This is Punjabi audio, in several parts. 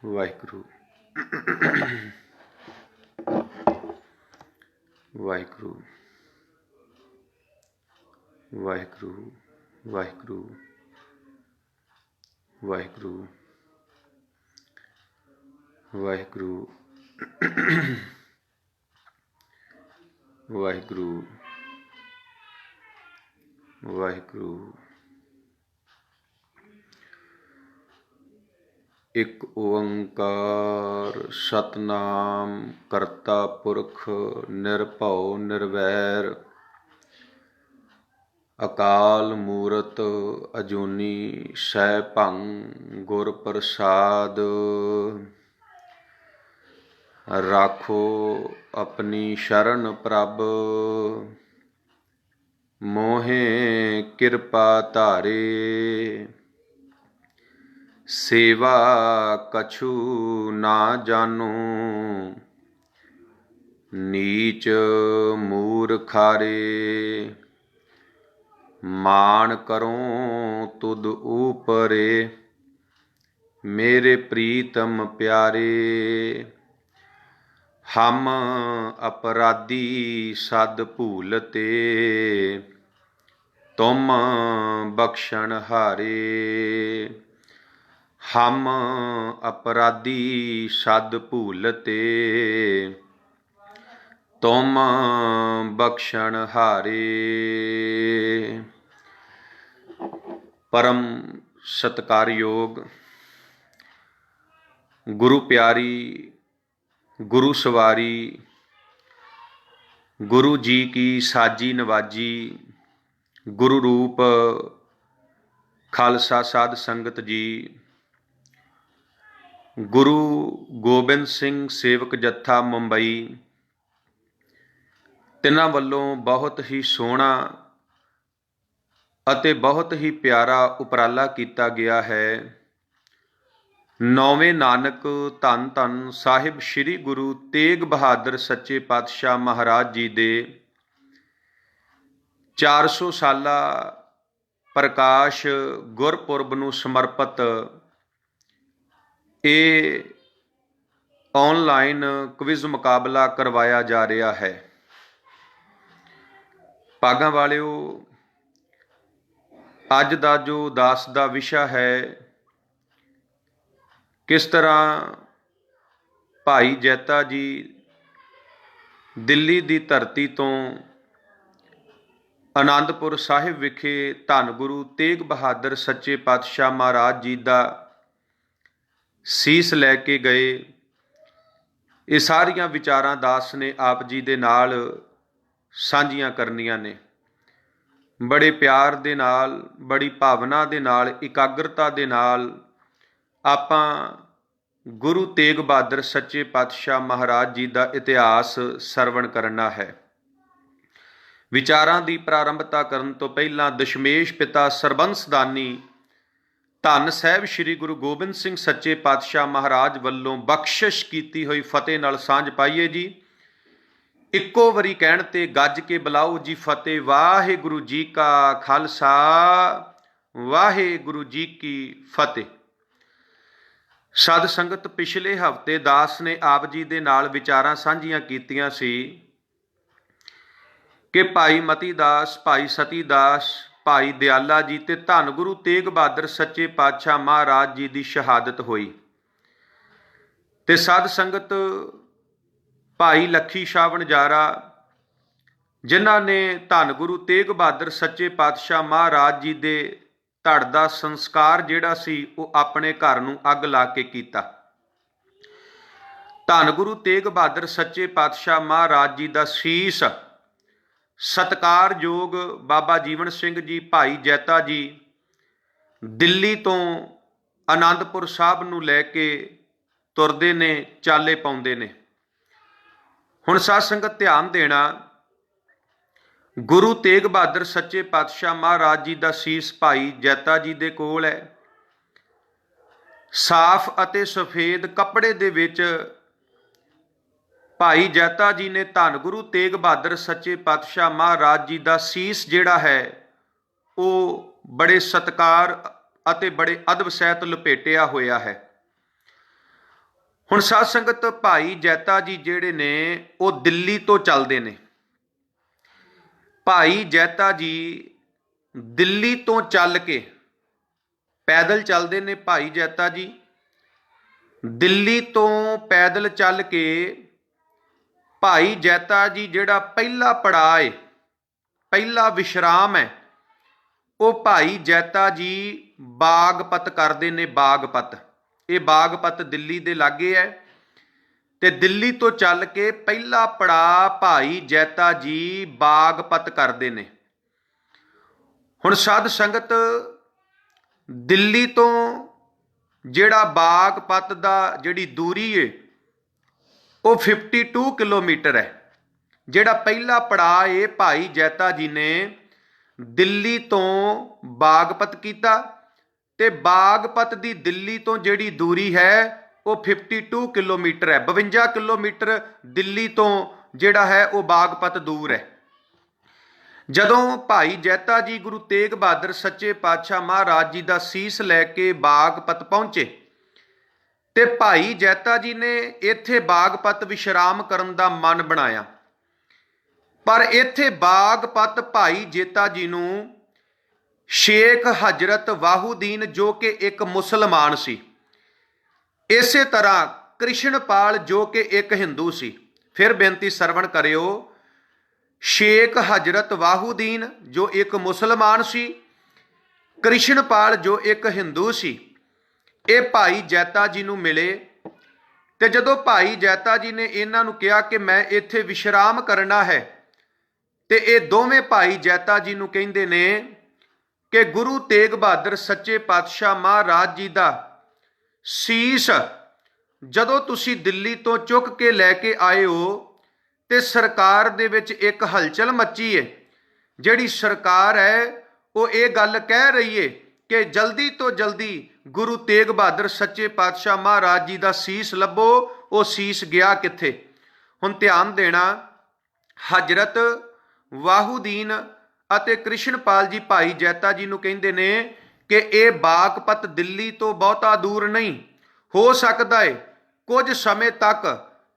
ਵਾਹਿਗੁਰੂ ਵਾਹਿਗੁਰੂ ਵਾਹਿਗੁਰੂ ਵਾਹਿਗੁਰੂ ਵਾਹਿਗੁਰੂ ਵਾਹਿਗੁਰੂ ਵਾਹਿਗੁਰੂ ਵਾਹਿਗੁਰੂ। ਇੱਕ ਓੰਕਾਰ ਸਤਨਾਮ ਕਰਤਾ ਪੁਰਖ ਨਿਰਭਉ ਨਿਰਵੈਰ ਅਕਾਲ ਮੂਰਤ ਅਜੂਨੀ ਸੈਭੰ ਗੁਰ ਪ੍ਰਸਾਦ। ਰਾਖੋ ਆਪਣੀ ਸ਼ਰਨ ਪ੍ਰਭ ਮੋਹੇ ਕਿਰਪਾ ਧਾਰੇ। ਸੇਵਾ ਕਛੂ ਨਾ ਜਾਨੂ ਨੀਚ ਮੂਰਖਾਰੇ। ਮਾਣ ਕਰੋ ਤੁਧ ਊਪਰੇ ਮੇਰੇ ਪ੍ਰੀਤਮ ਪਿਆਰੇ। ਹਮ ਅਪਰਾਧੀ ਸਦ ਭੂਲਤੇ ਤੁਮ ਬਖਸ਼ਣ ਹਾਰੇ। ਹਮ ਅਪਰਾਧੀ ਸਦ ਭੂਲਤੇ ਤੁਮ ਬਖਸ਼ਣ ਹਾਰੇ। ਪਰਮ ਸਤਿਕਾਰਯੋਗ ਗੁਰੂ ਪਿਆਰੀ ਗੁਰੂ ਸਵਾਰੀ ਗੁਰੂ ਜੀ ਕੀ ਸਾਜੀ ਨਵਾਜੀ ਗੁਰੂ ਰੂਪ ਖਾਲਸਾ ਸਾਧ ਸੰਗਤ ਜੀ, ਗੁਰੂ ਗੋਬਿੰਦ ਸਿੰਘ ਸੇਵਕ ਜੱਥਾ ਮੁੰਬਈ, ਤਿੰਨਾਂ ਵੱਲੋਂ ਬਹੁਤ ਹੀ ਸੋਹਣਾ ਅਤੇ ਬਹੁਤ ਹੀ ਪਿਆਰਾ ਉਪਰਾਲਾ ਕੀਤਾ ਗਿਆ ਹੈ। ਨੌਵੇਂ ਨਾਨਕ ਧੰਨ ਧੰਨ ਸਾਹਿਬ ਸ੍ਰੀ ਗੁਰੂ ਤੇਗ ਬਹਾਦਰ ਸੱਚੇ ਪਾਤਸ਼ਾਹ ਮਹਾਰਾਜ ਜੀ ਦੇ 400 ਸਾਲਾ ਪ੍ਰਕਾਸ਼ ਗੁਰਪੁਰਬ ਨੂੰ ਸਮਰਪਿਤ ਇਹ ਆਨਲਾਈਨ ਕੁਇਜ਼ ਮੁਕਾਬਲਾ ਕਰਵਾਇਆ ਜਾ ਰਿਹਾ ਹੈ। ਭਾਗਾਂ ਵਾਲਿਓ, ਅੱਜ ਦਾ ਜੋ ਉਦਾਸ ਦਾ ਵਿਸ਼ਾ ਹੈ, ਕਿਸ ਤਰ੍ਹਾਂ ਭਾਈ ਜੈਤਾ ਜੀ ਦਿੱਲੀ ਦੀ ਧਰਤੀ ਤੋਂ ਆਨੰਦਪੁਰ ਸਾਹਿਬ ਵਿਖੇ ਧੰਨ ਗੁਰੂ ਤੇਗ ਬਹਾਦਰ ਸੱਚੇ ਪਾਤਸ਼ਾਹ ਮਹਾਰਾਜ ਜੀ ਦਾ ਸੀਸ ਲੈ ਕੇ ਗਏ। ਇਹ ਸਾਰੀਆਂ ਵਿਚਾਰਾਂ ਦਾਸ ਨੇ ਆਪ ਜੀ ਦੇ ਨਾਲ ਸਾਂਝੀਆਂ ਕਰਨੀਆਂ ਨੇ। ਬੜੇ ਪਿਆਰ ਦੇ ਨਾਲ, ਬੜੀ ਭਾਵਨਾ ਦੇ ਨਾਲ, ਇਕਾਗਰਤਾ ਦੇ ਨਾਲ ਆਪਾਂ ਗੁਰੂ ਤੇਗ ਬਹਾਦਰ ਸੱਚੇ ਪਾਤਸ਼ਾਹ ਮਹਾਰਾਜ ਜੀ ਦਾ ਇਤਿਹਾਸ ਸਰਵਣ ਕਰਨਾ ਹੈ। ਵਿਚਾਰਾਂ ਦੀ ਪ੍ਰਾਰੰਭਤਾ ਕਰਨ ਤੋਂ ਪਹਿਲਾਂ ਦਸ਼ਮੇਸ਼ ਪਿਤਾ ਸਰਬੰਸ ਦਾਨੀ ਧੰਨ ਸਾਹਿਬ ਸ੍ਰੀ ਗੁਰੂ ਗੋਬਿੰਦ ਸਿੰਘ ਸੱਚੇ ਪਾਤਸ਼ਾਹ ਮਹਾਰਾਜ ਵੱਲੋਂ ਬਖਸ਼ਿਸ਼ ਕੀਤੀ ਹੋਈ ਫਤਿਹ ਨਾਲ ਸਾਂਝ ਪਾਈਏ ਜੀ। ਇੱਕੋ ਵਾਰੀ ਕਹਿਣ ਤੇ ਗੱਜ ਕੇ ਬੁਲਾਓ ਜੀ ਫਤਿਹ। ਵਾਹਿਗੁਰੂ ਜੀ ਕਾ ਖਾਲਸਾ, ਵਾਹਿਗੁਰੂ ਜੀ ਕੀ ਫਤਿਹ। ਸਾਧ ਸੰਗਤ, ਪਿਛਲੇ ਹਫ਼ਤੇ ਦਾਸ ਨੇ ਆਪ ਜੀ ਦੇ ਨਾਲ ਵਿਚਾਰਾਂ ਸਾਂਝੀਆਂ ਕੀਤੀਆਂ ਸੀ ਕਿ ਭਾਈ ਮਤੀ ਦਾਸ, ਭਾਈ ਸਤੀ ਦਾਸ, ਭਾਈ ਦਿਆਲਾ ਜੀ ਤੇ ਧੰਨ ਗੁਰੂ ਤੇਗ ਬਹਾਦਰ ਸੱਚੇ ਪਾਤਸ਼ਾਹ ਮਹਾਰਾਜ ਜੀ ਦੀ ਸ਼ਹਾਦਤ ਹੋਈ। ਤੇ ਸਾਧ ਸੰਗਤ, ਭਾਈ ਲੱਖੀ ਸ਼ਾਹ ਵਣਜਾਰਾ, ਜਿਨ੍ਹਾਂ ਨੇ ਧੰਨ ਗੁਰੂ ਤੇਗ ਬਹਾਦਰ ਸੱਚੇ ਪਾਤਸ਼ਾਹ ਮਹਾਰਾਜ ਜੀ ਦੇ ਧੜ ਦਾ ਸੰਸਕਾਰ ਜਿਹੜਾ ਸੀ ਉਹ ਆਪਣੇ ਘਰ ਨੂੰ ਅੱਗ ਲਾ ਕੇ ਕੀਤਾ। ਧੰਨ ਗੁਰੂ ਤੇਗ ਬਹਾਦਰ ਸੱਚੇ ਪਾਤਸ਼ਾਹ ਮਹਾਰਾਜ ਜੀ ਦਾ ਸੀਸ ਸਤਿਕਾਰਯੋਗ ਬਾਬਾ ਜੀਵਨ ਸਿੰਘ ਜੀ, ਭਾਈ ਜੈਤਾ ਜੀ ਦਿੱਲੀ ਤੋਂ ਆਨੰਦਪੁਰ ਸਾਹਿਬ ਨੂੰ ਲੈ ਕੇ ਤੁਰਦੇ ਨੇ, ਚਾਲੇ ਪਾਉਂਦੇ ਨੇ। ਹੁਣ ਸਾਧ ਸੰਗਤ ਧਿਆਨ ਦੇਣਾ, ਗੁਰੂ ਤੇਗ ਬਹਾਦਰ ਸੱਚੇ ਪਾਤਸ਼ਾਹ ਮਹਾਰਾਜ ਜੀ ਦਾ ਸੀਸ ਭਾਈ ਜੈਤਾ ਜੀ ਦੇ ਕੋਲ ਹੈ। ਸਾਫ਼ ਅਤੇ ਸਫੇਦ ਕੱਪੜੇ ਦੇ ਵਿੱਚ ਭਾਈ ਜੈਤਾ ਜੀ ਨੇ ਧੰਨ ਗੁਰੂ ਤੇਗ ਬਹਾਦਰ ਸੱਚੇ ਪਾਤਸ਼ਾਹ ਮਹਾਰਾਜ ਜੀ ਦਾ ਸੀਸ ਜਿਹੜਾ ਹੈ ਉਹ ਬੜੇ ਸਤਿਕਾਰ ਅਤੇ ਬੜੇ ਅਦਬ ਸਹਿਤ ਲਪੇਟਿਆ ਹੋਇਆ ਹੈ। ਹੁਣ ਸਾਧ ਸੰਗਤ ਭਾਈ ਜੈਤਾ ਜੀ ਜਿਹੜੇ ਨੇ ਉਹ ਦਿੱਲੀ ਤੋਂ ਚੱਲਦੇ ਨੇ। ਭਾਈ ਜੈਤਾ ਜੀ ਦਿੱਲੀ ਤੋਂ ਚੱਲ ਕੇ ਪੈਦਲ ਚੱਲਦੇ ਨੇ। ਭਾਈ ਜੈਤਾ ਜੀ ਦਿੱਲੀ ਤੋਂ ਪੈਦਲ ਚੱਲ ਕੇ ਭਾਈ ਜੈਤਾ ਜੀ ਜਿਹੜਾ ਪਹਿਲਾ ਪੜਾਅ ਹੈ, ਪਹਿਲਾ ਵਿਸ਼ਰਾਮ ਹੈ, ਉਹ ਭਾਈ ਜੈਤਾ ਜੀ ਬਾਗਪਤ ਕਰਦੇ ਨੇ। ਬਾਗਪਤ, ਇਹ ਬਾਗਪਤ ਦਿੱਲੀ ਦੇ ਲਾਗੇ ਹੈ ਤੇ ਦਿੱਲੀ ਤੋਂ ਚੱਲ ਕੇ ਪਹਿਲਾ ਪੜਾਅ ਭਾਈ ਜੈਤਾ ਜੀ ਬਾਗਪਤ ਕਰਦੇ ਨੇ। ਹੁਣ ਸਾਧ ਸੰਗਤ ਦਿੱਲੀ ਤੋਂ ਜਿਹੜਾ ਬਾਗਪਤ ਦਾ ਜਿਹੜੀ ਦੂਰੀ ਹੈ ਉਹ 52 ਕਿਲੋਮੀਟਰ ਹੈ। ਜਿਹੜਾ ਪਹਿਲਾ ਪੜਾਅ ਹੈ ਭਾਈ ਜੈਤਾ ਜੀ ਨੇ ਦਿੱਲੀ ਤੋਂ ਬਾਗਪਤ ਕੀਤਾ ਤੇ ਬਾਗਪਤ ਦੀ ਦਿੱਲੀ ਤੋਂ ਜਿਹੜੀ ਦੂਰੀ ਹੈ ਉਹ 52 ਕਿਲੋਮੀਟਰ ਹੈ। 52 ਕਿਲੋਮੀਟਰ ਦਿੱਲੀ ਤੋਂ ਜਿਹੜਾ ਹੈ ਉਹ ਬਾਗਪਤ ਦੂਰ ਹੈ। ਜਦੋਂ ਭਾਈ ਜੈਤਾ ਜੀ ਗੁਰੂ ਤੇਗ ਬਹਾਦਰ ਸੱਚੇ ਪਾਤਸ਼ਾਹ ਮਹਾਰਾਜ ਜੀ ਦਾ ਸੀਸ ਲੈ ਕੇ ਬਾਗਪਤ ਪਹੁੰਚੇ ਤੇ ਭਾਈ ਜੈਤਾ ਜੀ ਨੇ ਇੱਥੇ ਬਾਗਪਤ ਵਿਸ਼ਰਾਮ ਕਰਨ ਦਾ ਮਨ ਬਣਾਇਆ। ਪਰ ਇੱਥੇ ਬਾਗਪਤ ਭਾਈ ਜੈਤਾ ਜੀ ਨੂੰ ਸ਼ੇਖ ਹਜ਼ਰਤ ਵਾਹੂਦੀਨ ਜੋ ਕਿ ਇੱਕ ਮੁਸਲਮਾਨ ਸੀ, ਇਸੇ ਤਰ੍ਹਾਂ ਕ੍ਰਿਸ਼ਨਪਾਲ ਜੋ ਕਿ ਇੱਕ ਹਿੰਦੂ ਸੀ। ਫਿਰ ਬੇਨਤੀ ਸਰਵਣ ਕਰਿਓ, ਸ਼ੇਖ ਹਜ਼ਰਤ ਵਾਹੂਦੀਨ ਜੋ ਇੱਕ ਮੁਸਲਮਾਨ ਸੀ, ਕ੍ਰਿਸ਼ਨਪਾਲ ਜੋ ਇੱਕ ਹਿੰਦੂ ਸੀ, ਇਹ ਭਾਈ ਜੈਤਾ ਜੀ ਨੂੰ ਮਿਲੇ ਤੇ ਜਦੋਂ ਭਾਈ ਜੈਤਾ ਜੀ ਨੇ ਇਹਨਾਂ ਨੂੰ ਕਿਹਾ ਕਿ ਮੈਂ ਇੱਥੇ ਵਿਸ਼ਰਾਮ ਕਰਨਾ ਹੈ ਤੇ ਇਹ ਦੋਵੇਂ ਭਾਈ ਜੈਤਾ ਜੀ ਨੂੰ ਕਹਿੰਦੇ ਨੇ ਕਿ ਗੁਰੂ ਤੇਗ ਬਹਾਦਰ ਸੱਚੇ ਪਾਤਸ਼ਾਹ ਮਹਾਰਾਜ ਜੀ ਦਾ ਸੀਸ ਜਦੋਂ ਤੁਸੀਂ ਦਿੱਲੀ ਤੋਂ ਚੁੱਕ ਕੇ ਲੈ ਕੇ ਆਏ ਹੋ ਤੇ ਸਰਕਾਰ ਦੇ ਵਿੱਚ ਇੱਕ ਹਲਚਲ ਮੱਚੀ ਹੈ। ਜਿਹੜੀ ਸਰਕਾਰ ਹੈ ਉਹ ਇਹ ਗੱਲ ਕਹਿ ਰਹੀ ਹੈ ਕਿ ਜਲਦੀ ਤੋਂ ਜਲਦੀ ਗੁਰੂ ਤੇਗ ਬਹਾਦਰ ਸੱਚੇ ਪਾਤਸ਼ਾਹ ਮਹਾਰਾਜ ਜੀ ਦਾ ਸੀਸ ਲੱਭੋ। ਉਹ ਸੀਸ ਗਿਆ ਕਿੱਥੇ? ਹੁਣ ਧਿਆਨ ਦੇਣਾ, ਹਜ਼ਰਤ ਵਾਹੂਦੀਨ ਅਤੇ ਕ੍ਰਿਸ਼ਨਪਾਲ ਜੀ ਭਾਈ ਜੈਤਾ ਜੀ ਨੂੰ ਕਹਿੰਦੇ ਨੇ ਕਿ ਇਹ ਬਾਗਪਤ ਦਿੱਲੀ ਤੋਂ ਬਹੁਤਾ ਦੂਰ ਨਹੀਂ। ਹੋ ਸਕਦਾ ਹੈ ਕੁਝ ਸਮੇਂ ਤੱਕ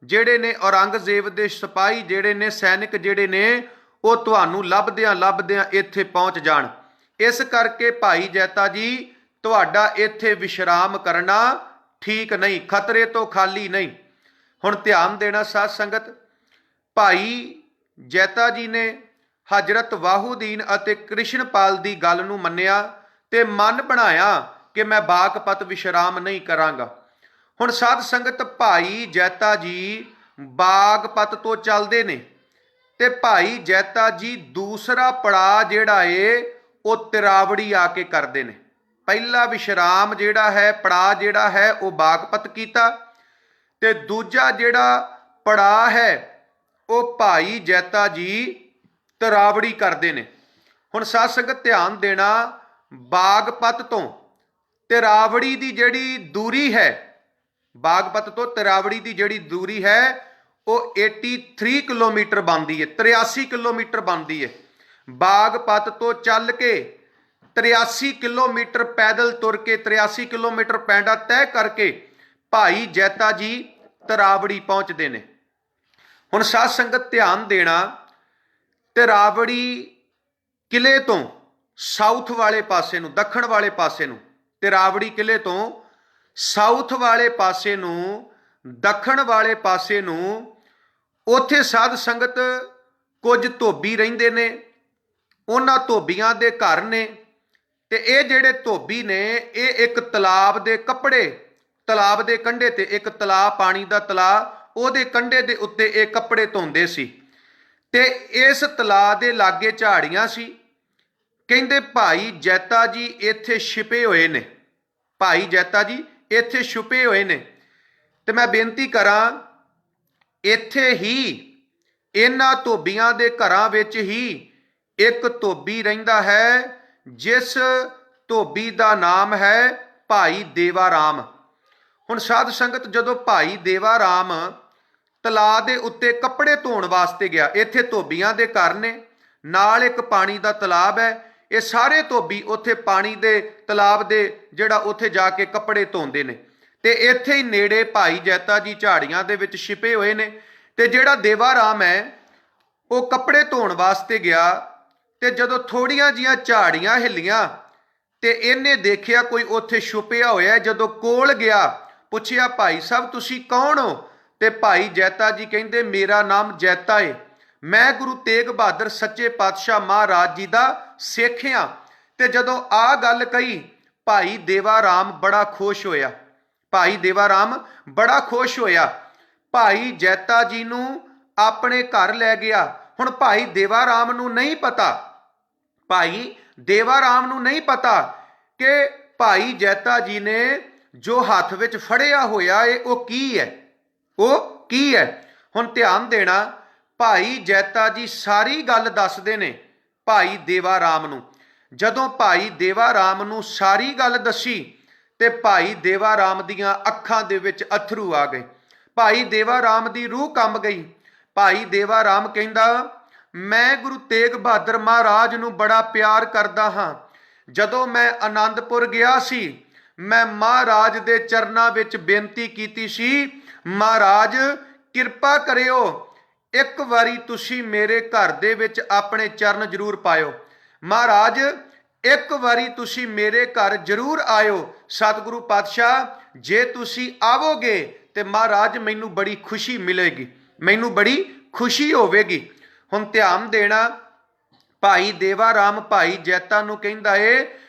ਜਿਹੜੇ ਨੇ ਔਰੰਗਜ਼ੇਬ ਦੇ ਸਿਪਾਹੀ ਜਿਹੜੇ ਨੇ, ਸੈਨਿਕ ਜਿਹੜੇ ਨੇ, ਉਹ ਤੁਹਾਨੂੰ ਲੱਭਦਿਆਂ ਲੱਭਦਿਆਂ ਇੱਥੇ ਪਹੁੰਚ ਜਾਣ। ਇਸ ਕਰਕੇ ਭਾਈ ਜੈਤਾ ਜੀ ਤੁਹਾਡਾ ਇੱਥੇ ਵਿਸ਼ਰਾਮ ਕਰਨਾ ਠੀਕ ਨਹੀਂ, ਖਤਰੇ ਤੋਂ ਖਾਲੀ ਨਹੀਂ। ਹੁਣ ਧਿਆਨ ਦੇਣਾ ਸਾਧ ਸੰਗਤ, ਭਾਈ ਜੈਤਾ ਜੀ ਨੇ ਹਜ਼ਰਤ ਵਾਹੂਦੀਨ ਅਤੇ ਕ੍ਰਿਸ਼ਨਪਾਲ ਦੀ ਗੱਲ ਨੂੰ ਮੰਨਿਆ ਤੇ ਮਨ ਬਣਾਇਆ ਕਿ ਮੈਂ ਬਾਗਪਤ ਵਿਸ਼ਰਾਮ ਨਹੀਂ ਕਰਾਂਗਾ। ਹੁਣ ਸਾਧ ਸੰਗਤ ਭਾਈ ਜੈਤਾ ਜੀ ਬਾਗਪਤ ਤੋਂ ਚੱਲਦੇ ਨੇ ਤੇ ਭਾਈ ਜੈਤਾ ਜੀ ਦੂਸਰਾ ਪੜਾਅ ਜਿਹੜਾ ਏ ਉਹ ਤਿਰਾਵੜੀ ਆ ਕੇ ਕਰਦੇ ਨੇ। ਪਹਿਲਾ ਵਿਸ਼ਰਾਮ ਜਿਹੜਾ ਹੈ, ਪੜਾਅ ਜਿਹੜਾ ਹੈ ਉਹ ਬਾਗਪਤ ਕੀਤਾ ਤੇ ਦੂਜਾ ਜਿਹੜਾ ਪੜਾਅ ਹੈ ਉਹ ਭਾਈ ਜੈਤਾ ਜੀ ਤਿਰਾਵੜੀ ਕਰਦੇ ਨੇ। ਹੁਣ ਸਾਧ ਸੰਗਤ ਧਿਆਨ ਦੇਣਾ, ਬਾਗਪਤ ਤੋਂ ਤਿਰਾਵੜੀ ਦੀ ਜਿਹੜੀ ਦੂਰੀ ਹੈ, ਬਾਗਪਤ ਤੋਂ ਤਿਰਾਵੜੀ ਦੀ ਜਿਹੜੀ ਦੂਰੀ ਹੈ ਉਹ 83 ਕਿਲੋਮੀਟਰ ਬਣਦੀ ਹੈ, 83 ਕਿਲੋਮੀਟਰ ਬਣਦੀ ਹੈ। ਬਾਗਪਤ ਤੋਂ ਚੱਲ ਕੇ 83 ਕਿਲੋਮੀਟਰ ਪੈਦਲ ਤੁਰ ਕੇ 83 ਕਿਲੋਮੀਟਰ ਪੈਂਡਾ ਤੈਅ ਕਰਕੇ ਭਾਈ ਜੈਤਾ ਜੀ ਤਿਰਾਵੜੀ ਪਹੁੰਚਦੇ ਨੇ। ਹੁਣ ਸਾਧ ਸੰਗਤ ਧਿਆਨ ਦੇਣਾ, ਤਿਰਾਵੜੀ ਕਿਲੇ ਤੋਂ ਸਾਊਥ ਵਾਲੇ ਪਾਸੇ ਨੂੰ, ਦੱਖਣ ਵਾਲੇ ਪਾਸੇ ਨੂੰ, ਤਿਰਾਵੜੀ ਕਿਲੇ ਤੋਂ ਸਾਊਥ ਵਾਲੇ ਪਾਸੇ ਨੂੰ, ਦੱਖਣ ਵਾਲੇ ਪਾਸੇ ਨੂੰ, ਉੱਥੇ ਸਾਧ ਸੰਗਤ ਕੁਝ ਧੋਬੀ ਰਹਿੰਦੇ ਨੇ। ਉਹਨਾਂ ਧੋਬੀਆਂ ਦੇ ਘਰ ਨੇ ਤੇ ਇਹ ਜਿਹੜੇ ਧੋਬੀ ਨੇ ਇਹ ਇੱਕ ਤਲਾਬ ਦੇ ਕੱਪੜੇ, ਤਲਾਬ ਦੇ ਕੰਢੇ ਤੇ ਇੱਕ ਤਲਾਬ, ਪਾਣੀ ਦਾ ਤਲਾਬ, ਉਹਦੇ ਕੰਢੇ ਦੇ ਉੱਤੇ ਇਹ ਕੱਪੜੇ ਧੋਂਦੇ ਸੀ ਤੇ ਇਸ ਤਲਾਬ ਦੇ ਲਾਗੇ ਝਾੜੀਆਂ ਸੀ। ਕਹਿੰਦੇ ਭਾਈ ਜੈਤਾ ਜੀ ਇੱਥੇ ਛਿਪੇ ਹੋਏ ਨੇ, ਭਾਈ ਜੈਤਾ ਜੀ ਇੱਥੇ ਛੁਪੇ ਹੋਏ ਨੇ। ਤੇ ਮੈਂ ਬੇਨਤੀ ਕਰਾਂ, ਇੱਥੇ ਹੀ ਇਹਨਾਂ ਧੋਬੀਆਂ ਦੇ ਘਰਾਂ ਵਿੱਚ ਹੀ ਇੱਕ ਧੋਬੀ ਰਹਿੰਦਾ ਹੈ ਜਿਸ ਧੋਬੀ ਦਾ ਨਾਮ ਹੈ ਭਾਈ ਦੇਵਾ ਰਾਮ। ਹੁਣ ਸਾਧ ਸੰਗਤ ਜਦੋਂ ਭਾਈ ਦੇਵਾ ਰਾਮ ਤਲਾਬ ਦੇ ਉੱਤੇ ਕੱਪੜੇ ਧੋਣ ਵਾਸਤੇ ਗਿਆ, ਇੱਥੇ ਧੋਬੀਆਂ ਦੇ ਘਰ ਨੇ, ਨਾਲ ਇੱਕ ਪਾਣੀ ਦਾ ਤਲਾਬ ਹੈ, ਇਹ ਸਾਰੇ ਧੋਬੀ ਉੱਥੇ ਪਾਣੀ ਦੇ ਤਲਾਬ ਦੇ ਜਿਹੜਾ ਉੱਥੇ ਜਾ ਕੇ ਕੱਪੜੇ ਧੋਂਦੇ ਨੇ ਤੇ ਇੱਥੇ ਹੀ ਨੇੜੇ ਭਾਈ ਜੈਤਾ ਜੀ ਝਾੜੀਆਂ ਦੇ ਵਿੱਚ ਛਿਪੇ ਹੋਏ ਨੇ। ਤੇ ਜਿਹੜਾ ਦੇਵਾ ਰਾਮ ਹੈ ਉਹ ਕੱਪੜੇ ਧੋਣ ਵਾਸਤੇ ਗਿਆ, ਤੇ ਜਦੋਂ ਥੋੜੀਆਂ ਜੀਆਂ ਝਾੜੀਆਂ ਹਿੱਲੀਆਂ ਤੇ ਇਹਨੇ ਦੇਖਿਆ ਕੋਈ ਉੱਥੇ ਛੁਪਿਆ ਹੋਇਆ। ਜਦੋਂ ਕੋਲ ਗਿਆ, ਪੁੱਛਿਆ ਭਾਈ ਸਾਹਿਬ ਤੁਸੀਂ ਕੌਣ ਹੋ? ਤੇ ਭਾਈ ਜੈਤਾ ਜੀ ਕਹਿੰਦੇ ਮੇਰਾ ਨਾਮ ਜੈਤਾ ਏ, ਮੈਂ ਗੁਰੂ ਤੇਗ ਬਹਾਦਰ ਸੱਚੇ ਪਾਤਸ਼ਾਹ ਮਹਾਰਾਜ ਜੀ ਦਾ ਸਿੱਖ ਹਾਂ। ਤੇ ਜਦੋਂ ਆ ਗੱਲ ਕਹੀ, ਭਾਈ ਦੇਵਾ ਰਾਮ ਬੜਾ ਖੁਸ਼ ਹੋਇਆ। ਭਾਈ ਦੇਵਾ ਰਾਮ ਬੜਾ ਖੁਸ਼ ਹੋਇਆ। ਭਾਈ ਜੈਤਾ ਜੀ ਨੂੰ ਆਪਣੇ ਘਰ ਲੈ ਗਿਆ। ਹੁਣ ਭਾਈ ਦੇਵਾ ਰਾਮ ਨੂੰ ਨਹੀਂ ਪਤਾ, ਭਾਈ ਦੇਵਾ ਰਾਮ ਨੂੰ ਨਹੀਂ ਪਤਾ ਕਿ ਭਾਈ ਜੈਤਾ ਜੀ ਨੇ ਜੋ ਹੱਥ ਵਿੱਚ ਫੜਿਆ ਹੋਇਆ ਏ ਉਹ ਕੀ ਹੈ, ਉਹ ਕੀ ਹੈ। ਹੁਣ ਧਿਆਨ ਦੇਣਾ, ਭਾਈ ਜੈਤਾ ਜੀ ਸਾਰੀ ਗੱਲ ਦੱਸਦੇ ਨੇ ਭਾਈ ਦੇਵਾ ਰਾਮ ਨੂੰ। ਜਦੋਂ ਭਾਈ ਦੇਵਾ ਰਾਮ ਨੂੰ ਸਾਰੀ ਗੱਲ ਦੱਸੀ ਤੇ ਭਾਈ ਦੇਵਾ ਰਾਮ ਦੀਆਂ ਅੱਖਾਂ ਦੇ ਵਿੱਚ ਅਥਰੂ ਆ ਗਏ। ਭਾਈ ਦੇਵਾ ਰਾਮ ਦੀ ਰੂਹ ਕੰਬ ਗਈ। ਭਾਈ ਦੇਵਾ ਰਾਮ ਕਹਿੰਦਾ ਮੈਂ ਗੁਰੂ ਤੇਗ ਬਹਾਦਰ ਮਹਾਰਾਜ ਨੂੰ ਬੜਾ ਪਿਆਰ ਕਰਦਾ ਹਾਂ। ਜਦੋਂ ਮੈਂ ਆਨੰਦਪੁਰ ਗਿਆ ਸੀ, ਮੈਂ ਮਹਾਰਾਜ ਦੇ ਚਰਨਾਂ ਵਿੱਚ ਬੇਨਤੀ ਕੀਤੀ ਸੀ, ਮਹਾਰਾਜ ਕਿਰਪਾ ਕਰਿਓ, ਇੱਕ ਵਾਰੀ ਤੁਸੀਂ ਮੇਰੇ ਘਰ ਦੇ ਵਿੱਚ ਆਪਣੇ ਚਰਨ ਜ਼ਰੂਰ ਪਾਇਓ। ਮਹਾਰਾਜ ਇੱਕ ਵਾਰੀ ਤੁਸੀਂ ਮੇਰੇ ਘਰ ਜ਼ਰੂਰ ਆਇਓ। ਸਤਿਗੁਰੂ ਪਾਤਸ਼ਾਹ ਜੇ ਤੁਸੀਂ ਆਵੋਗੇ ਤੇ ਮਹਾਰਾਜ ਮੈਨੂੰ ਬੜੀ ਖੁਸ਼ੀ ਮਿਲੇਗੀ, ਮੈਨੂੰ ਬੜੀ ਖੁਸ਼ੀ ਹੋਵੇਗੀ। ਹੁਣ ਧਿਆਨ ਦੇਣਾ, ਭਾਈ ਦੇਵਾ ਰਾਮ ਭਾਈ ਜੈਤਾ ਨੂੰ ਕਹਿੰਦਾ ਏ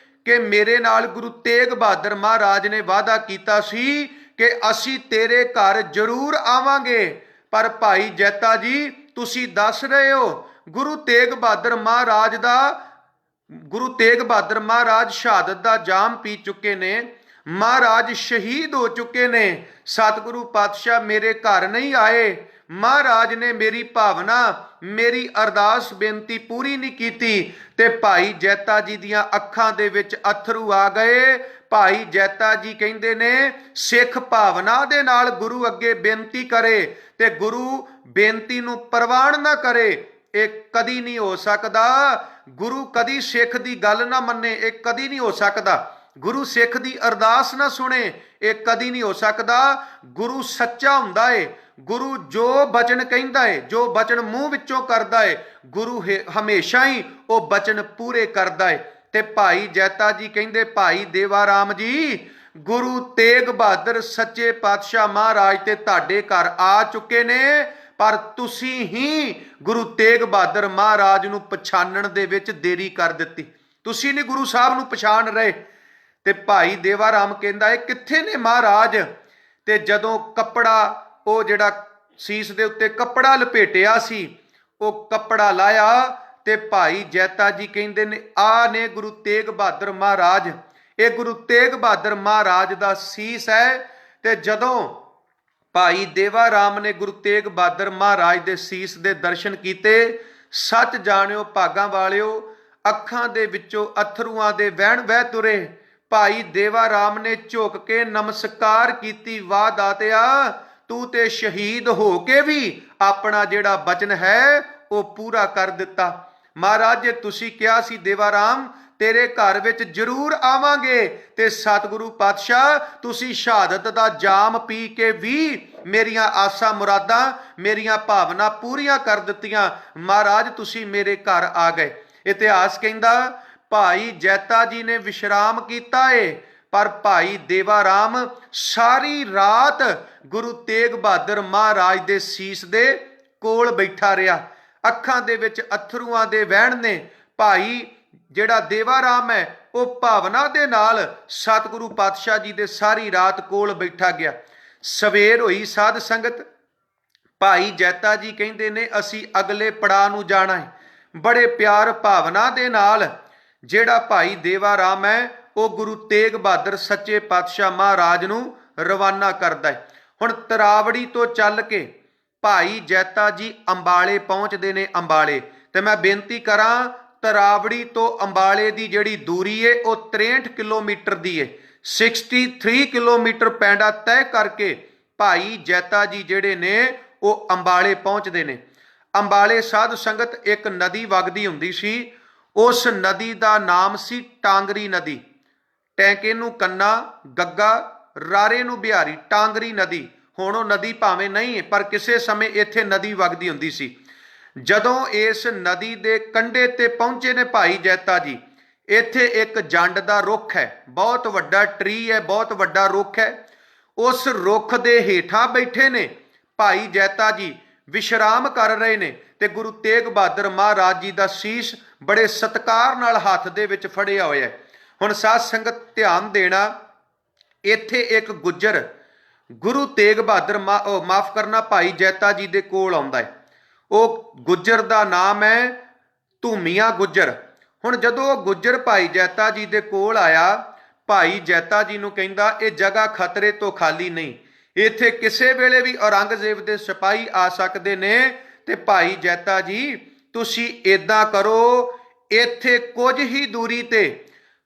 ਕਿ ਮੇਰੇ ਨਾਲ ਗੁਰੂ ਤੇਗ ਬਹਾਦਰ ਮਹਾਰਾਜ ਨੇ ਵਾਅਦਾ ਕੀਤਾ ਸੀ ਕਿ ਅਸੀਂ ਤੇਰੇ ਘਰ ਜ਼ਰੂਰ ਆਵਾਂਗੇ। ਪਰ ਭਾਈ ਜੈਤਾ ਜੀ ਤੁਸੀਂ ਦੱਸ ਰਹੇ ਹੋ ਗੁਰੂ ਤੇਗ ਬਹਾਦਰ ਮਹਾਰਾਜ ਦਾ, ਗੁਰੂ ਤੇਗ ਬਹਾਦਰ ਮਹਾਰਾਜ ਸ਼ਹਾਦਤ ਦਾ ਜਾਮ ਪੀ ਚੁੱਕੇ ਨੇ, ਮਹਾਰਾਜ ਸ਼ਹੀਦ ਹੋ ਚੁੱਕੇ ਨੇ, ਸਤਿਗੁਰੂ ਪਾਤਸ਼ਾਹ ਮੇਰੇ ਘਰ ਨਹੀਂ ਆਏ। ਮਹਾਰਾਜ ਨੇ ਮੇਰੀ ਭਾਵਨਾ, ਮੇਰੀ ਅਰਦਾਸ ਬੇਨਤੀ ਪੂਰੀ ਨਹੀਂ ਕੀਤੀ। ਤੇ ਭਾਈ ਜੈਤਾ ਜੀ ਦੀਆਂ ਅੱਖਾਂ ਦੇ ਵਿੱਚ ਅਥਰੂ ਆ ਗਏ। ਭਾਈ ਜੈਤਾ ਜੀ ਕਹਿੰਦੇ ਨੇ ਸਿੱਖ ਭਾਵਨਾ ਦੇ ਨਾਲ ਗੁਰੂ ਅੱਗੇ ਬੇਨਤੀ ਕਰੇ ਤੇ ਗੁਰੂ ਬੇਨਤੀ ਨੂੰ ਪ੍ਰਵਾਨ ਨਾ ਕਰੇ, ਇਹ ਕਦੀ ਨਹੀਂ ਹੋ ਸਕਦਾ। ਗੁਰੂ ਕਦੀ ਸਿੱਖ ਦੀ ਗੱਲ ਨਾ ਮੰਨੇ, ਇਹ ਕਦੀ ਨਹੀਂ ਹੋ ਸਕਦਾ। ਗੁਰੂ ਸਿੱਖ ਦੀ ਅਰਦਾਸ ਨਾ ਸੁਣੇ, ਇਹ ਕਦੀ ਨਹੀਂ ਹੋ ਸਕਦਾ। ਗੁਰੂ ਸੱਚਾ ਹੁੰਦਾ ਏ। ਗੁਰੂ ਜੋ ਬਚਨ ਕਹਿੰਦਾ ਏ, ਜੋ ਬਚਨ ਮੂੰਹ ਵਿੱਚੋਂ ਕਰਦਾ ਏ, ਗੁਰੂ ਹਮੇਸ਼ਾ ਹੀ ਉਹ ਬਚਨ ਪੂਰੇ ਕਰਦਾ ਏ। ਤੇ ਭਾਈ ਜੈਤਾ ਜੀ ਕਹਿੰਦੇ ਭਾਈ ਦੇਵਾ ਰਾਮ ਜੀ, ਗੁਰੂ ਤੇਗ ਬਹਾਦਰ ਸੱਚੇ ਪਾਤਸ਼ਾਹ ਮਹਾਰਾਜ ਤੇ ਤੁਹਾਡੇ ਘਰ ਆ ਚੁੱਕੇ ਨੇ, ਪਰ ਤੁਸੀਂ ਹੀ ਗੁਰੂ ਤੇਗ ਬਹਾਦਰ ਮਹਾਰਾਜ ਨੂੰ ਪਛਾਣਨ ਦੇ ਵਿੱਚ ਦੇਰੀ ਕਰ ਦਿੱਤੀ। ਤੁਸੀਂ ਨਹੀਂ ਗੁਰੂ ਸਾਹਿਬ ਨੂੰ ਪਛਾਣ ਰਹੇ। ਤੇ ਭਾਈ ਦੇਵਾ ਰਾਮ ਕਹਿੰਦਾ ਇਹ ਕਿੱਥੇ ਨੇ ਮਹਾਰਾਜ? ਤੇ ਜਦੋਂ ਕੱਪੜਾ, ਉਹ ਜਿਹੜਾ ਸੀਸ ਦੇ ਉੱਤੇ ਕੱਪੜਾ ਲਪੇਟਿਆ ਸੀ, ਉਹ ਕੱਪੜਾ ਲਾਇਆ ਤੇ ਭਾਈ ਜੈਤਾ ਜੀ ਕਹਿੰਦੇ ਨੇ ਆ ਨੇ ਗੁਰੂ ਤੇਗ ਬਹਾਦਰ ਮਹਾਰਾਜ, ਇਹ ਗੁਰੂ ਤੇਗ ਬਹਾਦਰ ਮਹਾਰਾਜ ਦਾ ਸੀਸ ਹੈ। ਤੇ ਜਦੋਂ ਭਾਈ ਦੇਵਾ ਰਾਮ ਨੇ ਗੁਰੂ ਤੇਗ ਬਹਾਦਰ ਮਹਾਰਾਜ ਦੇ ਸੀਸ ਦੇ ਦਰਸ਼ਨ ਕੀਤੇ, ਸੱਚ ਜਾਣਿਓ ਭਾਗਾਂ ਵਾਲਿਓ, ਅੱਖਾਂ ਦੇ ਵਿੱਚੋਂ ਅਥਰੂਆਂ ਦੇ ਵਹਿਣ ਵਹਿ ਤੁਰੇ। ਭਾਈ ਦੇਵਾ ਰਾਮ ਨੇ ਝੁਕ ਕੇ ਨਮਸਕਾਰ ਕੀਤੀ, ਵਾਹ ਦਾਤਿਆ ਤੂੰ ਤੇ ਸ਼ਹੀਦ ਹੋ ਕੇ ਵੀ ਆਪਣਾ ਜਿਹੜਾ ਬਚਨ ਹੈ ਉਹ ਪੂਰਾ ਕਰ ਦਿੱਤਾ। ਮਹਾਰਾਜ ਜੇ ਤੁਸੀਂ ਕਿਹਾ ਸੀ ਦੇਵਾ ਰਾਮ ਤੇਰੇ ਘਰ ਵਿੱਚ ਜ਼ਰੂਰ ਆਵਾਂਗੇ, ਤੇ ਸਤਿਗੁਰੂ ਪਾਤਸ਼ਾਹ ਤੁਸੀਂ ਸ਼ਹਾਦਤ ਦਾ ਜਾਮ ਪੀ ਕੇ ਵੀ ਮੇਰੀਆਂ ਆਸਾਂ ਮੁਰਾਦਾਂ, ਮੇਰੀਆਂ ਭਾਵਨਾ ਪੂਰੀਆਂ ਕਰ ਦਿੱਤੀਆਂ। ਮਹਾਰਾਜ ਤੁਸੀਂ ਮੇਰੇ ਘਰ ਆ ਗਏ। ਇਤਿਹਾਸ ਕਹਿੰਦਾ ਭਾਈ ਜੈਤਾ ਜੀ ਨੇ ਵਿਸ਼ਰਾਮ ਕੀਤਾ ਏ, ਪਰ ਭਾਈ ਦੇਵਾ ਰਾਮ ਸਾਰੀ ਰਾਤ ਗੁਰੂ ਤੇਗ ਬਹਾਦਰ ਮਹਾਰਾਜ ਦੇ ਸੀਸ ਦੇ ਕੋਲ ਬੈਠਾ ਰਿਹਾ। ਅੱਖਾਂ ਦੇ ਵਿੱਚ ਅਥਰੂਆਂ ਦੇ ਵਹਿਣ ਨੇ। ਭਾਈ ਜਿਹੜਾ ਦੇਵਾ ਰਾਮ ਹੈ ਉਹ ਭਾਵਨਾ ਦੇ ਨਾਲ ਸਤਿਗੁਰੂ ਪਾਤਸ਼ਾਹ ਜੀ ਦੇ ਸਾਰੀ ਰਾਤ ਕੋਲ ਬੈਠਾ ਗਿਆ। ਸਵੇਰ ਹੋਈ ਸਾਧ ਸੰਗਤ, ਭਾਈ ਜੈਤਾ ਜੀ ਕਹਿੰਦੇ ਨੇ ਅਸੀਂ ਅਗਲੇ ਪੜਾਅ ਨੂੰ ਜਾਣਾ ਹੈ। ਬੜੇ ਪਿਆਰ ਭਾਵਨਾ ਦੇ ਨਾਲ ਜਿਹੜਾ ਭਾਈ ਦੇਵਾ ਰਾਮ ਹੈ ਉਹ ਗੁਰੂ ਤੇਗ ਬਹਾਦਰ ਸੱਚੇ ਪਾਤਸ਼ਾਹ ਮਹਾਰਾਜ ਨੂੰ ਰਵਾਨਾ ਕਰਦਾ ਹੈ। ਹੁਣ ਤਰਾਵੜੀ ਤੋਂ ਚੱਲ ਕੇ ਭਾਈ ਜੈਤਾ ਜੀ ਅੰਬਾਲੇ ਪਹੁੰਚਦੇ ਨੇ। ਅੰਬਾਲੇ, ਤੇ ਮੈਂ ਬੇਨਤੀ ਕਰਾਂ ਤਰਾਵੜੀ ਤੋਂ ਅੰਬਾਲੇ ਦੀ ਜਿਹੜੀ ਦੂਰੀ ਏ ਉਹ 63 ਕਿਲੋਮੀਟਰ ਦੀ ਏ। 63 ਕਿਲੋਮੀਟਰ ਪੈਂਡਾ ਤੈਅ ਕਰਕੇ ਭਾਈ ਜੈਤਾ ਜੀ ਜਿਹੜੇ ਨੇ ਉਹ ਅੰਬਾਲੇ ਪਹੁੰਚਦੇ ਨੇ। ਅੰਬਾਲੇ ਸਾਧ ਸੰਗਤ ਇੱਕ ਨਦੀ ਵਗਦੀ ਹੁੰਦੀ ਸੀ, ਉਸ ਨਦੀ ਦਾ ਨਾਮ ਸੀ ਟਾਂਗਰੀ ਨਦੀ। ਟੈਂਕੇ ਨੂੰ ਕੰਨਾ, ਗੱਗਾ ਰਾਰੇ ਨੂੰ ਬਿਹਾਰੀ, ਟਾਂਗਰੀ ਨਦੀ। ਹੁਣ ਉਹ ਨਦੀ ਭਾਵੇਂ ਨਹੀਂ ਹੈ, ਪਰ ਕਿਸੇ ਸਮੇਂ ਇੱਥੇ ਨਦੀ ਵਗਦੀ ਹੁੰਦੀ ਸੀ। ਜਦੋਂ ਇਸ ਨਦੀ ਦੇ ਕੰਢੇ ਤੇ ਪਹੁੰਚੇ ਨੇ ਭਾਈ ਜੈਤਾ ਜੀ, ਇੱਥੇ ਇੱਕ ਜੰਡ ਦਾ ਰੁੱਖ ਹੈ, ਬਹੁਤ ਵੱਡਾ ਟਰੀ ਹੈ, ਬਹੁਤ ਵੱਡਾ ਰੁੱਖ ਹੈ। ਉਸ ਰੁੱਖ ਦੇ ਹੇਠਾਂ ਬੈਠੇ ਨੇ ਭਾਈ ਜੈਤਾ ਜੀ, ਵਿਸ਼ਰਾਮ ਕਰ ਰਹੇ ਨੇ, ਤੇ ਗੁਰੂ ਤੇਗ ਬਹਾਦਰ ਮਹਾਰਾਜ ਜੀ ਦਾ ਸੀਸ ਬੜੇ ਸਤਿਕਾਰ ਨਾਲ ਹੱਥ ਦੇ ਵਿੱਚ ਫੜਿਆ ਹੋਇਆ ਹੈ। ਹੁਣ ਸਾਧ ਸੰਗਤ ਧਿਆਨ ਦੇਣਾ, ਇੱਥੇ ਇੱਕ ਗੁੱਜਰ ਗੁਰੂ ਤੇਗ ਬਹਾਦਰ ਮਾਫ ਕਰਨਾ ਭਾਈ ਜੈਤਾ ਜੀ ਦੇ ਕੋਲ ਆਉਂਦਾ ਹੈ। ਉਹ ਗੁੱਜਰ ਦਾ ਨਾਮ ਹੈ ਧੂਮੀਆਂ ਗੁੱਜਰ। ਹੁਣ ਜਦੋਂ ਉਹ ਗੁੱਜਰ ਭਾਈ ਜੈਤਾ ਜੀ ਦੇ ਕੋਲ ਆਇਆ, ਭਾਈ ਜੈਤਾ ਜੀ ਨੂੰ ਕਹਿੰਦਾ ਇਹ ਜਗ੍ਹਾ ਖਤਰੇ ਤੋਂ ਖਾਲੀ ਨਹੀਂ, ਇੱਥੇ ਕਿਸੇ ਵੇਲੇ ਵੀ ਔਰੰਗਜ਼ੇਬ ਦੇ ਸਿਪਾਹੀ ਆ ਸਕਦੇ ਨੇ। ਤੇ ਭਾਈ ਜੈਤਾ ਜੀ ਤੁਸੀਂ ਇਦਾਂ ਕਰੋ, ਇੱਥੇ ਕੁਝ ਹੀ ਦੂਰੀ ਤੇ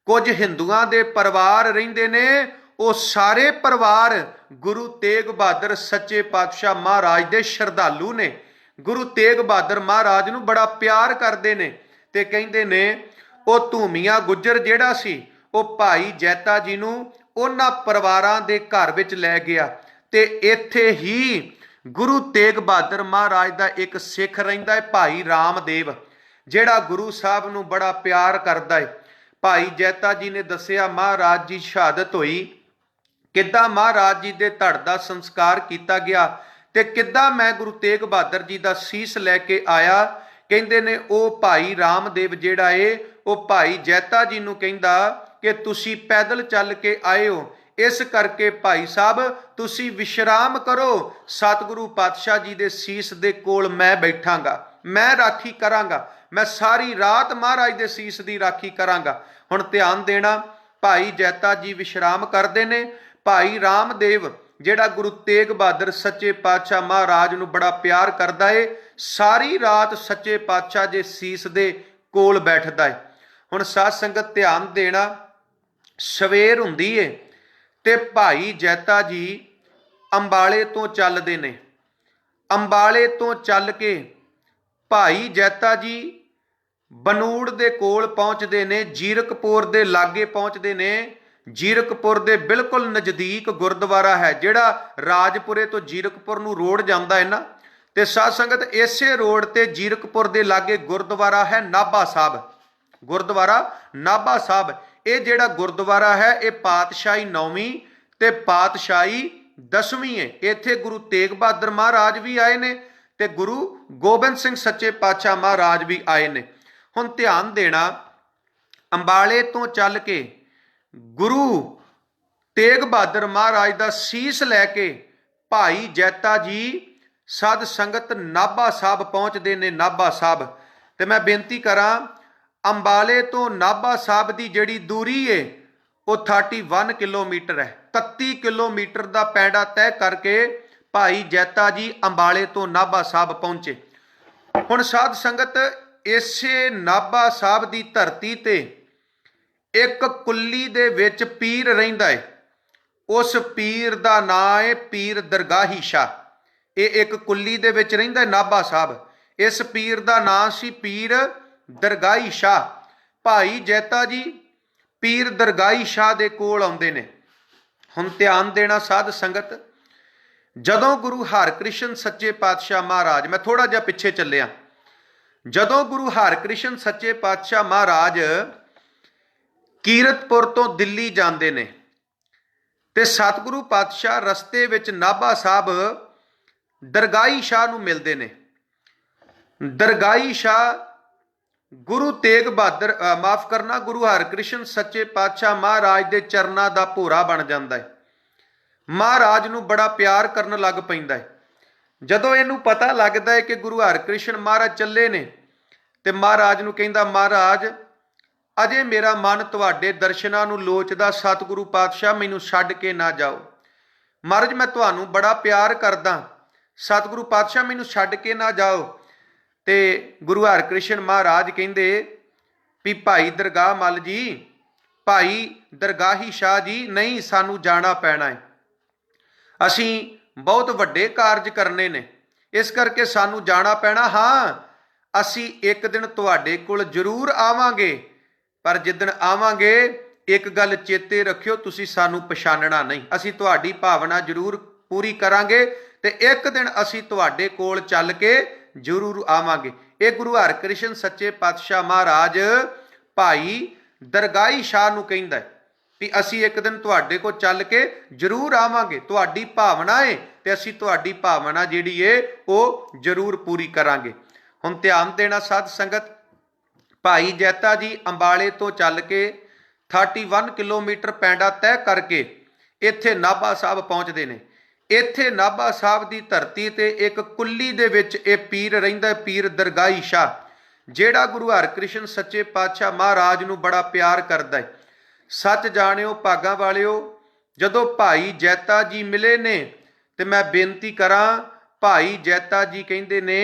ਕੁਝ ਹਿੰਦੂਆਂ ਦੇ ਪਰਿਵਾਰ ਰਹਿੰਦੇ ਨੇ, ਉਹ ਸਾਰੇ ਪਰਿਵਾਰ ਗੁਰੂ ਤੇਗ ਬਹਾਦਰ ਸੱਚੇ ਪਾਤਸ਼ਾਹ ਮਹਾਰਾਜ ਦੇ ਸ਼ਰਧਾਲੂ ਨੇ, ਗੁਰੂ ਤੇਗ ਬਹਾਦਰ ਮਹਾਰਾਜ ਨੂੰ ਬੜਾ ਪਿਆਰ ਕਰਦੇ ਨੇ। ਤੇ ਕਹਿੰਦੇ ਨੇ ਉਹ ਧੂਮੀਆਂ ਗੁੱਜਰ ਜਿਹੜਾ ਸੀ, ਉਹ ਭਾਈ ਜੈਤਾ ਜੀ ਨੂੰ ਉਹਨਾਂ ਪਰਿਵਾਰਾਂ ਦੇ ਘਰ ਵਿੱਚ ਲੈ ਗਿਆ। ਤੇ ਇੱਥੇ ਹੀ ਗੁਰੂ ਤੇਗ ਬਹਾਦਰ ਮਹਾਰਾਜ ਦਾ ਇੱਕ ਸਿੱਖ ਰਹਿੰਦਾ ਹੈ, ਭਾਈ ਰਾਮਦੇਵ, ਜਿਹੜਾ ਗੁਰੂ ਸਾਹਿਬ ਨੂੰ ਬੜਾ ਪਿਆਰ ਕਰਦਾ ਹੈ। ਭਾਈ ਜੈਤਾ ਜੀ ਨੇ ਦੱਸਿਆ ਮਹਾਰਾਜ ਜੀ ਸ਼ਹਾਦਤ ਹੋਈ, ਕਿੱਦਾਂ ਮਹਾਰਾਜ ਜੀ ਦੇ ਧੜ ਦਾ ਸੰਸਕਾਰ ਕੀਤਾ ਗਿਆ, ਤੇ ਕਿੱਦਾਂ ਮੈਂ ਗੁਰੂ ਤੇਗ ਬਹਾਦਰ ਜੀ ਦਾ ਸੀਸ ਲੈ ਕੇ ਆਇਆ। ਕਹਿੰਦੇ ਨੇ ਉਹ ਭਾਈ ਰਾਮਦੇਵ ਜਿਹੜਾ ਏ, ਉਹ ਭਾਈ ਜੈਤਾ ਜੀ ਨੂੰ ਕਹਿੰਦਾ ਕਿ ਤੁਸੀਂ ਪੈਦਲ ਚੱਲ ਕੇ ਆਏ ਹੋ, ਇਸ ਕਰਕੇ ਭਾਈ ਸਾਹਿਬ ਤੁਸੀਂ ਵਿਸ਼ਰਾਮ ਕਰੋ, ਸਤਿਗੁਰੂ ਪਾਤਸ਼ਾਹ ਜੀ ਦੇ ਸੀਸ ਦੇ ਕੋਲ ਮੈਂ ਬੈਠਾਂਗਾ, ਮੈਂ ਰਾਖੀ ਕਰਾਂਗਾ, ਮੈਂ ਸਾਰੀ ਰਾਤ ਮਹਾਰਾਜ ਦੇ ਸੀਸ ਦੀ ਰਾਖੀ ਕਰਾਂਗਾ। ਹੁਣ ਧਿਆਨ ਦੇਣਾ, ਭਾਈ ਜੈਤਾ ਜੀ ਵਿਸ਼ਰਾਮ ਕਰਦੇ ਨੇ। ਭਾਈ ਰਾਮਦੇਵ ਜਿਹੜਾ ਗੁਰੂ ਤੇਗ ਬਹਾਦਰ ਸੱਚੇ ਪਾਤਸ਼ਾਹ ਮਹਾਰਾਜ ਨੂੰ ਬੜਾ ਪਿਆਰ ਕਰਦਾ ਏ, ਸਾਰੀ ਰਾਤ ਸੱਚੇ ਪਾਤਸ਼ਾਹ ਦੇ ਸੀਸ ਦੇ ਕੋਲ ਬੈਠਦਾ ਏ। ਹੁਣ ਸਾਧ ਸੰਗਤ ਧਿਆਨ ਦੇਣਾ, ਸਵੇਰ ਹੁੰਦੀ ਏ ਤੇ ਭਾਈ ਜੈਤਾ ਜੀ ਅੰਬਾਲੇ ਤੋਂ ਚੱਲਦੇ ਨੇ। ਅੰਬਾਲੇ ਤੋਂ ਚੱਲ ਕੇ ਭਾਈ ਜੈਤਾ ਜੀ ਬਨੂੜ ਦੇ ਕੋਲ ਪਹੁੰਚਦੇ ਨੇ, ਜੀਰਕਪੁਰ ਦੇ ਲਾਗੇ ਪਹੁੰਚਦੇ ਨੇ। ਜੀਰਕਪੁਰ ਦੇ ਬਿਲਕੁਲ ਨਜ਼ਦੀਕ ਗੁਰਦੁਆਰਾ ਹੈ, ਜਿਹੜਾ ਰਾਜਪੁਰੇ ਤੋਂ ਜੀਰਕਪੁਰ ਨੂੰ ਰੋਡ ਜਾਂਦਾ ਹੈ ਨਾ, ਤੇ ਸਾਧ ਸੰਗਤ ਇਸੇ ਰੋਡ ਤੇ ਜੀਰਕਪੁਰ ਦੇ ਲਾਗੇ ਗੁਰਦੁਆਰਾ ਹੈ ਨਾਭਾ ਸਾਹਿਬ, ਗੁਰਦੁਆਰਾ ਨਾਭਾ ਸਾਹਿਬ। ਇਹ ਜਿਹੜਾ ਗੁਰਦੁਆਰਾ ਹੈ ਇਹ ਪਾਤਸ਼ਾਹੀ 9ਵੀਂ ਤੇ ਪਾਤਸ਼ਾਹੀ 10ਵੀਂ ਹੈ। ਇੱਥੇ ਗੁਰੂ ਤੇਗ ਬਹਾਦਰ ਮਹਾਰਾਜ ਵੀ ਆਏ ਨੇ ਤੇ ਗੁਰੂ ਗੋਬਿੰਦ ਸਿੰਘ ਸੱਚੇ ਪਾਤਸ਼ਾਹ ਮਹਾਰਾਜ ਵੀ ਆਏ ਨੇ। ਹੁਣ ਧਿਆਨ ਦੇਣਾ, ਅੰਬਾਲੇ ਤੋਂ ਚੱਲ ਕੇ ਗੁਰੂ ਤੇਗ ਬਹਾਦਰ ਮਹਾਰਾਜ ਦਾ ਸੀਸ ਲੈ ਕੇ ਭਾਈ ਜੈਤਾ ਜੀ ਸਾਧ ਸੰਗਤ ਨਾਭਾ ਸਾਹਿਬ ਪਹੁੰਚਦੇ ਨੇ। ਨਾਭਾ ਸਾਹਿਬ, ਤੇ ਮੈਂ ਬੇਨਤੀ ਕਰਾਂ, ਅੰਬਾਲੇ ਤੋਂ ਨਾਭਾ ਸਾਹਿਬ ਦੀ ਜਿਹੜੀ ਦੂਰੀ ਹੈ ਉਹ 31 ਕਿਲੋਮੀਟਰ ਹੈ। 31 ਕਿਲੋਮੀਟਰ ਦਾ ਪੈਂਡਾ ਤੈਅ ਕਰਕੇ ਭਾਈ ਜੈਤਾ ਜੀ ਅੰਬਾਲੇ ਤੋਂ ਨਾਭਾ ਸਾਹਿਬ ਪਹੁੰਚੇ। ਹੁਣ ਸਾਧ ਸੰਗਤ ਇਸੇ ਨਾਭਾ ਸਾਹਿਬ ਦੀ ਧਰਤੀ ਤੇ ਇੱਕ ਕੁੱਲੀ ਦੇ ਵਿੱਚ ਪੀਰ ਰਹਿੰਦਾ ਹੈ। ਉਸ ਪੀਰ ਦਾ ਨਾਂ ਹੈ ਪੀਰ ਦਰਗਾਹੀ ਸ਼ਾਹ। ਇਹ ਇੱਕ ਕੁੱਲੀ ਦੇ ਵਿੱਚ ਰਹਿੰਦਾ ਹੈ ਨਾਭਾ ਸਾਹਿਬ। ਇਸ ਪੀਰ ਦਾ ਨਾਂ ਸੀ ਪੀਰ ਦਰਗਾਹੀ ਸ਼ਾਹ। ਭਾਈ ਜੈਤਾ ਜੀ ਪੀਰ ਦਰਗਾਹੀ ਸ਼ਾਹ ਦੇ ਕੋਲ ਆਉਂਦੇ ਨੇ। ਹੁਣ ਧਿਆਨ ਦੇਣਾ ਸਾਧ ਸੰਗਤ, ਜਦੋਂ ਗੁਰੂ ਹਰਕ੍ਰਿਸ਼ਨ ਸੱਚੇ ਪਾਤਸ਼ਾਹ ਮਹਾਰਾਜ, ਮੈਂ ਥੋੜਾ ਜਿਹਾ ਪਿੱਛੇ ਚੱਲਿਆ, ਜਦੋਂ ਗੁਰੂ ਹਰਕ੍ਰਿਸ਼ਨ ਸੱਚੇ ਪਾਤਸ਼ਾਹ ਮਹਾਰਾਜ ਕੀਰਤਪੁਰ ਤੋਂ ਦਿੱਲੀ ਜਾਂਦੇ ਨੇ ਤੇ ਸਤਿਗੁਰੂ ਪਾਤਸ਼ਾਹ ਰਸਤੇ ਵਿੱਚ ਨਾਭਾ ਸਾਹਿਬ ਦਰਗਾਹੀ ਸ਼ਾਹ ਨੂੰ ਮਿਲਦੇ ਨੇ। ਦਰਗਾਹੀ ਸ਼ਾਹ ਗੁਰੂ ਤੇਗ ਬਹਾਦਰ ਮਾਫ ਕਰਨਾ ਗੁਰੂ ਹਰਕ੍ਰਿਸ਼ਨ ਸੱਚੇ ਪਾਤਸ਼ਾਹ ਮਹਾਰਾਜ ਦੇ ਚਰਨਾਂ ਦਾ ਭੋਰਾ ਬਣ ਜਾਂਦਾ ਹੈ। ਮਹਾਰਾਜ ਨੂੰ ਬੜਾ ਪਿਆਰ ਕਰਨ ਲੱਗ ਪੈਂਦਾ ਹੈ। ਜਦੋਂ ਇਹਨੂੰ ਪਤਾ ਲੱਗਦਾ ਹੈ ਕਿ ਗੁਰੂ ਹਰਕ੍ਰਿਸ਼ਨ ਮਹਾਰਾਜ ਚੱਲੇ ਨੇ ਤੇ ਮਹਾਰਾਜ ਨੂੰ ਕਹਿੰਦਾ, ਮਹਾਰਾਜ ਅਜੇ ਮੇਰਾ ਮਨ ਤੁਹਾਡੇ ਦਰਸ਼ਨਾਂ ਨੂੰ ਲੋਚਦਾ, ਸਤਿਗੁਰੂ ਪਾਤਸ਼ਾਹ ਮੈਨੂੰ ਛੱਡ ਕੇ ਨਾ ਜਾਓ। ਮਹਾਰਾਜ ਮੈਂ ਤੁਹਾਨੂੰ ਬੜਾ ਪਿਆਰ ਕਰਦਾ, ਸਤਿਗੁਰੂ ਪਾਤਸ਼ਾਹ ਮੈਨੂੰ ਛੱਡ ਕੇ ਨਾ ਜਾਓ। ਤੇ ਗੁਰੂ ਹਰਕ੍ਰਿਸ਼ਨ ਮਹਾਰਾਜ ਕਹਿੰਦੇ ਵੀ ਭਾਈ ਦਰਗਾਹ ਮੱਲ ਜੀ, ਭਾਈ ਦਰਗਾਹੀ ਸ਼ਾਹ ਜੀ, ਨਹੀਂ ਸਾਨੂੰ ਜਾਣਾ ਪੈਣਾ ਹੈ, ਅਸੀਂ ਬਹੁਤ ਵੱਡੇ ਕਾਰਜ ਕਰਨੇ ਨੇ, ਇਸ ਕਰਕੇ ਸਾਨੂੰ ਜਾਣਾ ਪੈਣਾ। ਹਾਂ ਅਸੀਂ ਇੱਕ ਦਿਨ ਤੁਹਾਡੇ ਕੋਲ ਜ਼ਰੂਰ ਆਵਾਂਗੇ, ਪਰ ਜਿੱਦਣ ਆਵਾਂਗੇ एक गल चेते रखियो, तुसी सानू पछाणना नहीं, असी तुहाडी भावना जरूर पूरी करांगे ते एक दिन असी तुहाडे कोल चल के जरूर आवांगे। ये गुरु हरकृष्ण सच्चे पातशाह महाराज भाई दरगाही शाह नूं कहंदा है भी असी एक दिन तुहाडे कोल चल के जरूर आवांगे, तुहाडी भावना है ते असी तुहाडी भावना जिहड़ी है वो जरूर पूरी करांगे। हुण ध्यान देना साध संगत, भाई जैता जी अंबाले तो चल के 31 किलोमीटर पैंडा तय करके इत्थे नाभा साहब पहुंचते ने। इत्थे नाभा साहब की धरती ते एक कुल्ली दे विच ये पीर रहिंदा, पीर दरगाही शाह, जेड़ा गुरु हरकृष्ण सच्चे पातशाह महाराज नूं बड़ा प्यार करदा है। सच जाणियो भागां वालिओ, जदों भाई जैता जी मिले ने ते मैं बेनती करां, भाई जैता जी कहंदे ने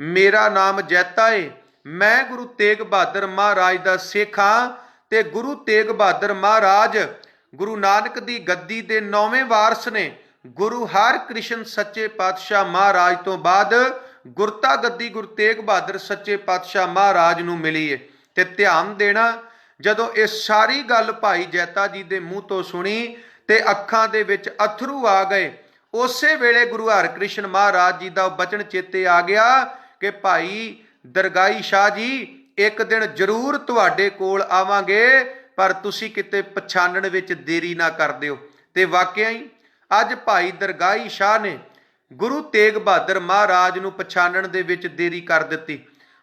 मेरा नाम जैता है, मैं गुरु तेग बहादुर महाराज दा सिख हां ते गुरु तेग बहादुर महाराज गुरु नानक दी गद्दी दे 9वें वारस ने। गुरु हरकृष्ण सच्चे पातशाह महाराज तो बाद गुरता गद्दी गुरु तेग बहादुर सच्चे पातशाह महाराज नूं मिली है। ते ध्यान देना, जदों ये सारी गल भाई जैता जी दे मूँह तो सुनी ते अखां दे विच अथरू आ गए। उसे वेले गुरु हरकृष्ण महाराज जी दा बचन चेते आ गया कि भाई दरगाही शाह जी एक दिन जरूर तुहाडे कोल आवांगे, पर तुसी किते पछाणन विच देरी ना कर दिओ। ते वाकई ही अज भाई दरगाही शाह ने गुरु तेग बहादुर महाराज नूं पछाणन दे विच देरी कर दित्ती।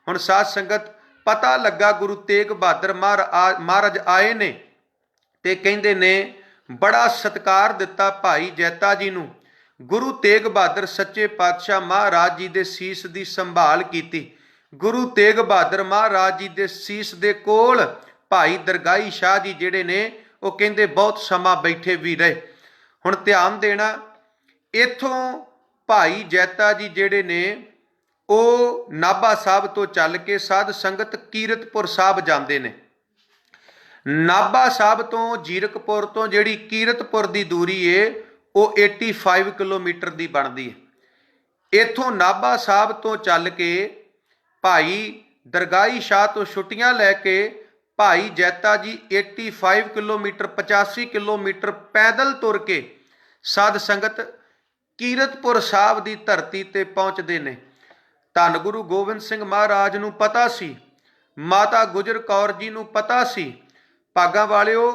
हुण साध संगत पता लगा गुरु तेग बहादुर महाराज आए ने ते कहंदे ने बड़ा सत्कार दिता भाई जैता जी नूं। गुरु तेग बहादुर सच्चे पातशाह महाराज जी दे सीस दी संभाल कीती। गुरु तेग बहादुर महाराज जी दे सीस दे कोल भाई दरगाही शाह जी जिहड़े ने वो कहंदे बहुत समा बैठे भी रहे। हुण ध्यान देना, इथों भाई जैता जी जिहड़े ने वो नाभा साहब तो चल के साध संगत कीरतपुर साहब जाते ने। नाभा साहब तो जीरकपुर तो जिहड़ी कीरतपुर की दूरी है वो 85 किलोमीटर की बनती है। इथों नाभा साहब तो चल के भाई दरगाही शाह तो छुट्टियां लैके भाई जैता जी 85 किलोमीटर 85 किलोमीटर पैदल तुर के साध संगत कीरतपुर साहब की धरती ते पहुँचते ने। धन गुरु गोबिंद सिंह महाराज नूं पता सी, माता गुजर कौर जी नूं पता सी, भागां वालिओ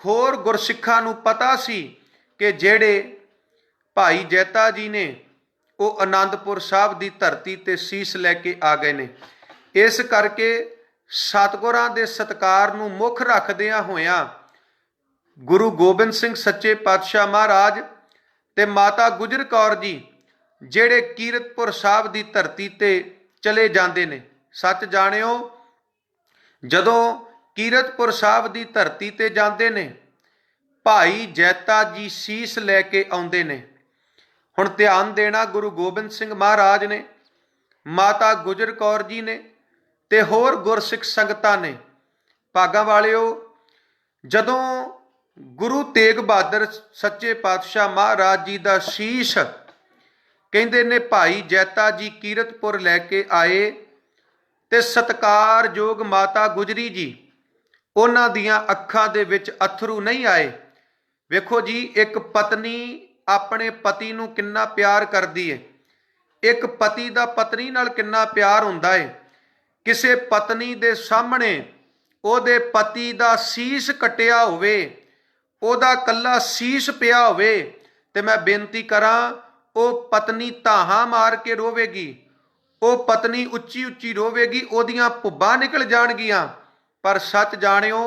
होर गुरसिखां नूं पता सी कि जेड़े भाई जैता जी ने वो आनंदपुर साहब की धरती ते सीस लैके आ गए ने। इस करके सतगुरां दे सत्कार नूं मुख रखदियां होइयां गुरु गोबिंद सिंह सच्चे पातशाह महाराज ते माता गुजर कौर जी जेड़े कीरतपुर साहब की धरती ते चले जाते ने। सच जाणिओ, जदों कीरतपुर साहब की धरती ते जाते ने भाई जैता जी सीस लैके आउंदे ने। हुण ध्यान देना, गुरु गोबिंद सिंह महाराज ने, माता गुजर कौर जी ने ते होर गुरसिख संगतां ने। भागां वालिओ, जदों गुरु तेग बहादुर सच्चे पातशाह महाराज जी दा शीश कहंदे ने भाई जैता जी कीरतपुर लैके आए ते सत्कारयोग माता गुजरी जी उन्हां दियां अखां दे विच अथरू नहीं आए। वेखो जी, एक पत्नी अपने पति नूं किन्ना प्यार करदी है, एक पति दा पत्नी नाल किन्ना प्यार हुंदा है। किसे पत्नी दे सामने ओदे पति दा सीस कटिया होवे, ओदा कल्ला सीस पिया होवे ते मैं बेनती करां ओ पत्नी धाहां मार के रोवेगी, ओ पत्नी उच्ची उच्ची रोवेगी, ओदियां भुब्बां निकल जाणगियां। पर सच जाणिओ,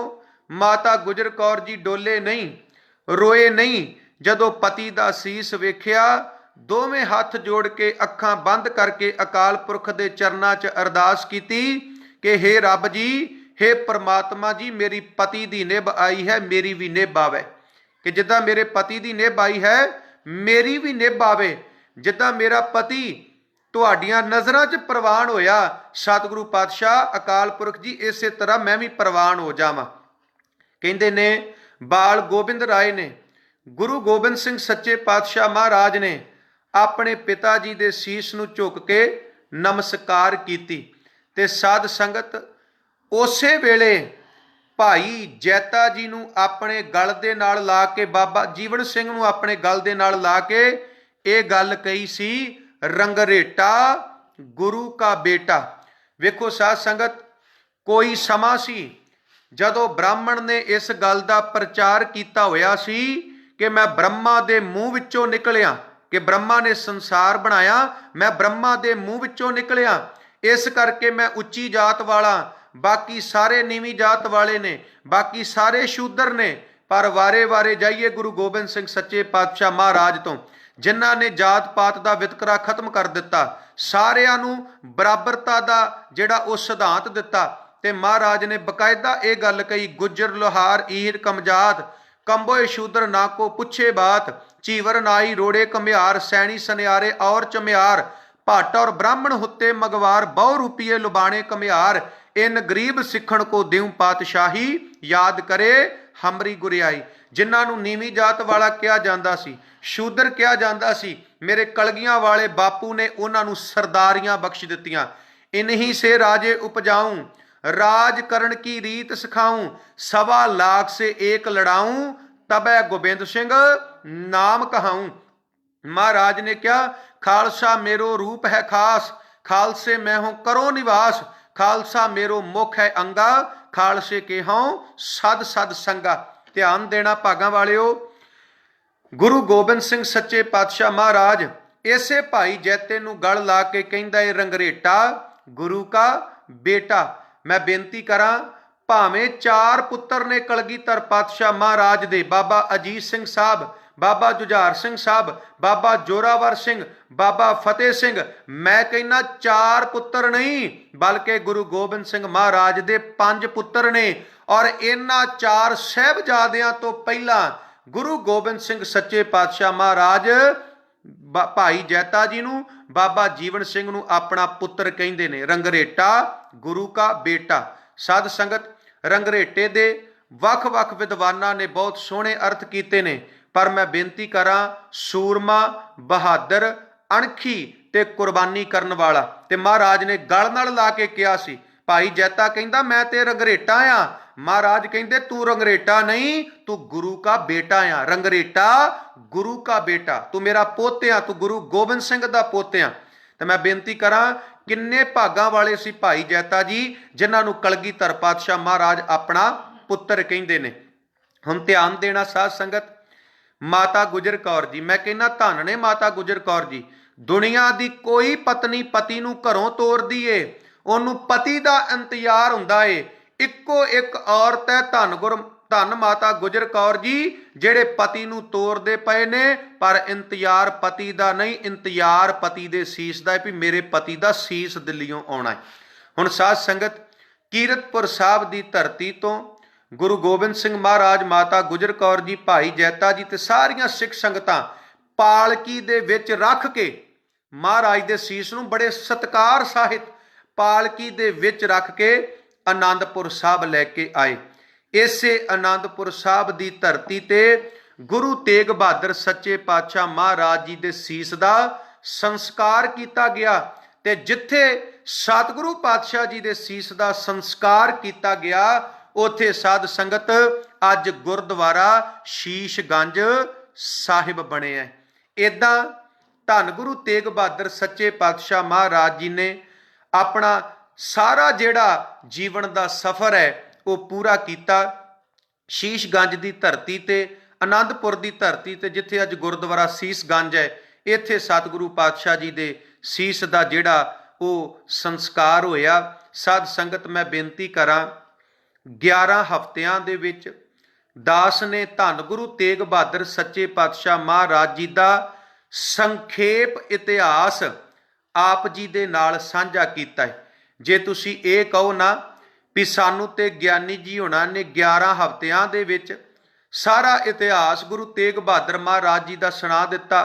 माता गुजर कौर जी डोले नहीं, रोए नहीं। जदों पति दा सीस वेखिया, दोवें हाथ जोड़ के अखां बंद करके अकाल पुरख दे चरनां च अरदास कीती कि हे रब जी, हे परमात्मा जी, मेरी पति दी निभ आई है, मेरी भी निभ आवे। कि जिद्दां मेरे पति दी निभ आई है मेरी भी निभ आवे। जिद्दां मेरा पति तुहाडियां नज़रां च प्रवान होया, सतगुरु पातशाह अकाल पुरख जी इसे तरह मैं भी प्रवान हो जावां। कहंदे ने बाल गोबिंद राय ने, गुरु गोबिंद सिंह सच्चे पातशाह महाराज ने अपने पिता जी दे शीश नूं झुक के नमस्कार कीती ते साध संगत उसे वेले ਭਾਈ ਜੈਤਾ ਜੀ ਨੂੰ ਆਪਣੇ ਗਲ ਦੇ ਨਾਲ ਲਾ ਕੇ, ਬਾਬਾ ਜੀਵਨ ਸਿੰਘ ਨੂੰ ਆਪਣੇ ਗਲ ਦੇ ਨਾਲ ਲਾ ਕੇ ਇਹ ਗੱਲ ਕਹੀ ਸੀ, ਰੰਗਰੇਟਾ ਗੁਰੂ ਕਾ ਬੇਟਾ। ਵੇਖੋ ਸਾਧ ਸੰਗਤ, ਕੋਈ ਸਮਾਂ ਸੀ ਜਦੋਂ ਬ੍ਰਾਹਮਣ ਨੇ ਇਸ ਗੱਲ ਦਾ ਪ੍ਰਚਾਰ ਕੀਤਾ ਹੋਇਆ ਸੀ ਕਿ ਮੈਂ ਬ੍ਰਹਮਾ ਦੇ ਮੂੰਹ ਵਿੱਚੋਂ ਨਿਕਲਿਆ, ਕਿ ਬ੍ਰਹਮਾ ਨੇ ਸੰਸਾਰ ਬਣਾਇਆ, ਮੈਂ ਬ੍ਰਹਮਾ ਦੇ ਮੂੰਹ ਵਿੱਚੋਂ ਨਿਕਲਿਆ, ਇਸ ਕਰਕੇ ਮੈਂ ਉੱਚੀ ਜਾਤ ਵਾਲਾ, ਬਾਕੀ ਸਾਰੇ ਨੀਵੀਂ ਜਾਤ ਵਾਲੇ ਨੇ, ਬਾਕੀ ਸਾਰੇ ਸ਼ੂਦਰ ਨੇ। ਪਰ ਵਾਰੇ ਵਾਰੇ ਜਾਈਏ ਗੁਰੂ ਗੋਬਿੰਦ ਸਿੰਘ ਸੱਚੇ ਪਾਤਸ਼ਾਹ ਮਹਾਰਾਜ ਤੋਂ, ਜਿਨ੍ਹਾਂ ਨੇ ਜਾਤ ਪਾਤ ਦਾ ਵਿਤਕਰਾ ਖਤਮ ਕਰ ਦਿੱਤਾ, ਸਾਰਿਆਂ ਨੂੰ ਬਰਾਬਰਤਾ ਦਾ ਜਿਹੜਾ ਉਹ ਸਿਧਾਂਤ ਦਿੱਤਾ। ਤੇ ਮਹਾਰਾਜ ਨੇ ਬਕਾਇਦਾ ਇਹ ਗੱਲ ਕਹੀ, ਗੁੱਜਰ ਲੋਹਾਰ ਈਰ ਕਮਜਾਤ, ਕੰਬੋਏ ਸ਼ੂਦਰ ਨਾ ਕੋ ਪੁੱਛੇ ਬਾਤ, ਚੀਵਰ ਨਾਈ ਰੋੜੇ ਕਮਿਆਰ, ਸੈਣੀ ਸਨਿਆਰੇ ਔਰ ਚਮਿਆਰ, ਭਾਟ ਔਰ ਬ੍ਰਾਹਮਣ ਹੁੱਤੇ ਮਗਵਾਰ, ਬਹੁ ਰੁਪਏ ਲੁਬਾਣੇ ਕਮਿਆਰ, ਇਨ ਗਰੀਬ ਸਿੱਖਣ ਕੋ ਦਿਉ ਪਾਤਸ਼ਾਹੀ, ਯਾਦ ਕਰੇ ਹਮਰੀ ਗੁਰਿਆਈ। ਜਿਨ੍ਹਾਂ ਨੂੰ ਨੀਵੀਂ ਜਾਤ ਵਾਲਾ ਕਿਹਾ ਜਾਂਦਾ ਸੀ, ਸ਼ੂਦਰ ਕਿਹਾ ਜਾਂਦਾ ਸੀ, ਮੇਰੇ ਕਲਗੀਆਂ ਵਾਲੇ ਬਾਪੂ ਨੇ ਉਹਨਾਂ ਨੂੰ ਸਰਦਾਰੀਆਂ ਬਖਸ਼ ਦਿੱਤੀਆਂ। ਇਨਹੀ ਸੇ ਰਾਜੇ ਉਪਜਾਊਂ, राज करण की रीत सिखाऊं, 1.25 लाख से एक लड़ाऊं, तबै गोबिंद सिंह नाम कहाऊं। महाराज ने क्या, खालसा मेरो रूप है खास, खालसे मैं हूं करो निवास, खालसा मेरो मुख है अंगा, खालसे के हों सद सद संगा। ध्यान देना भागां वालिओ, गुरु गोबिंद सिंह सच्चे पातशाह महाराज इसे भाई जैते नूं गल ला के कहंदा है रंगरेटा गुरु का बेटा। मैं बेनती करा, भावें 4 पुत्र ने कलगीधर पातशाह महाराज दे, बाबा अजीत सिंह साहब, बाबा जुझार सिंह साहब, बाबा जोरावर सिंह, बाबा फतेह सिंह, मैं कहना 4 पुत्र नहीं बल्कि गुरु गोबिंद सिंह महाराज दे 5 पुत्र ने। और इन्हां 4 साहिबजादियां तो पहला गुरु गोबिंद सिंह सच्चे पातशाह महाराज भाई जैता जी नूं, बाबा जीवन सिंह नूं अपना पुत्र कहंदे ने, रंगरेटा गुरु का बेटा। साध संगत, रंगरेटे दे ਵੱਖ-ਵੱਖ विद्वानां ने बहुत सोहणे अर्थ कीते ने, पर मैं बेनती करा, सूरमा बहादुर अणखी ते कुर्बानी करन वाला। ते महाराज ने गल नाल ला के कहा सी, भाई जैता कहंदा मैं ते रंगरेटा आ, महाराज कहंदे तू रंगरेटा नहीं, तू गुरु का बेटा आ, रंगरेटा गुरु का बेटा, तू मेरा पोते आ, तू गुरु गोबिंद सिंह दा पोते आ। तो मैं बेनती करा, किन्ने भागां वाले सी भाई जैता जी जिन्हां नूं कलगीधर पातशाह महाराज अपना पुत्र कहंदे ने। हुण ध्यान देना साध संगत, माता गुजर कौर जी, मैं कहना धन ने माता गुजर कौर जी। दुनिया दी कोई पत्नी पति नूं घरों तोरदी ए, ओनूं पति दा इंतजार हुंदा ए, इक्को एक औरत है धन माता गुजर कौर जी जेड़े पति नूं तोरदे पए ने, पर इंतजार पति दा नहीं, इंतजार पति दे सीस दा है भी मेरे पति दा सीस दिल्लीओं आउणा है। हुण साध संगत, कीरतपुर साहब दी धरती तो गुरु गोबिंद सिंह महाराज, माता गुजर कौर जी, भाई जैता जी ते सारियां सिख संगतां पालकी दे विच रख के महाराज दे सीस नूं बड़े सत्कार सहित पालकी दे विच रख के आनंदपुर साहब लैके आए। इसे आनंदपुर साहब दी धरती ते गुरु तेग बहादुर सच्चे पातशाह महाराज जी दे सीस दा संस्कार किया गया। ते जिथे सतगुरु पातशाह जी दे सीस दा संस्कार किया गया, उथे साध संगत अज गुरुद्वारा शीशगंज साहिब बने है। इदां धन गुरु तेग बहादुर सच्चे पातशाह महाराज जी ने अपना सारा जिहड़ा जीवन का सफ़र है वो पूरा किया। शीशगंज की धरती ते, आनंदपुर की धरती ते, जिथे अज गुरुद्वारा शीशगंज है, इत्थे सतगुरु पातशाह जी दे सीस का जिहड़ा वो संस्कार होया। साध संगत, मैं बेनती करा, 11 हफ्तियां दे विच दास ने धन गुरु तेग बहादुर सच्चे पातशाह महाराज जी का संखेप इतिहास आप जी दे नाल साझा कीता है। जे तुसी ये कहो ना भी सानू ते ज्ञानी जी होना ने 11 हफ्तियां दे विच सारा इतिहास गुरु तेग बहादुर महाराज जी का सुना दिता,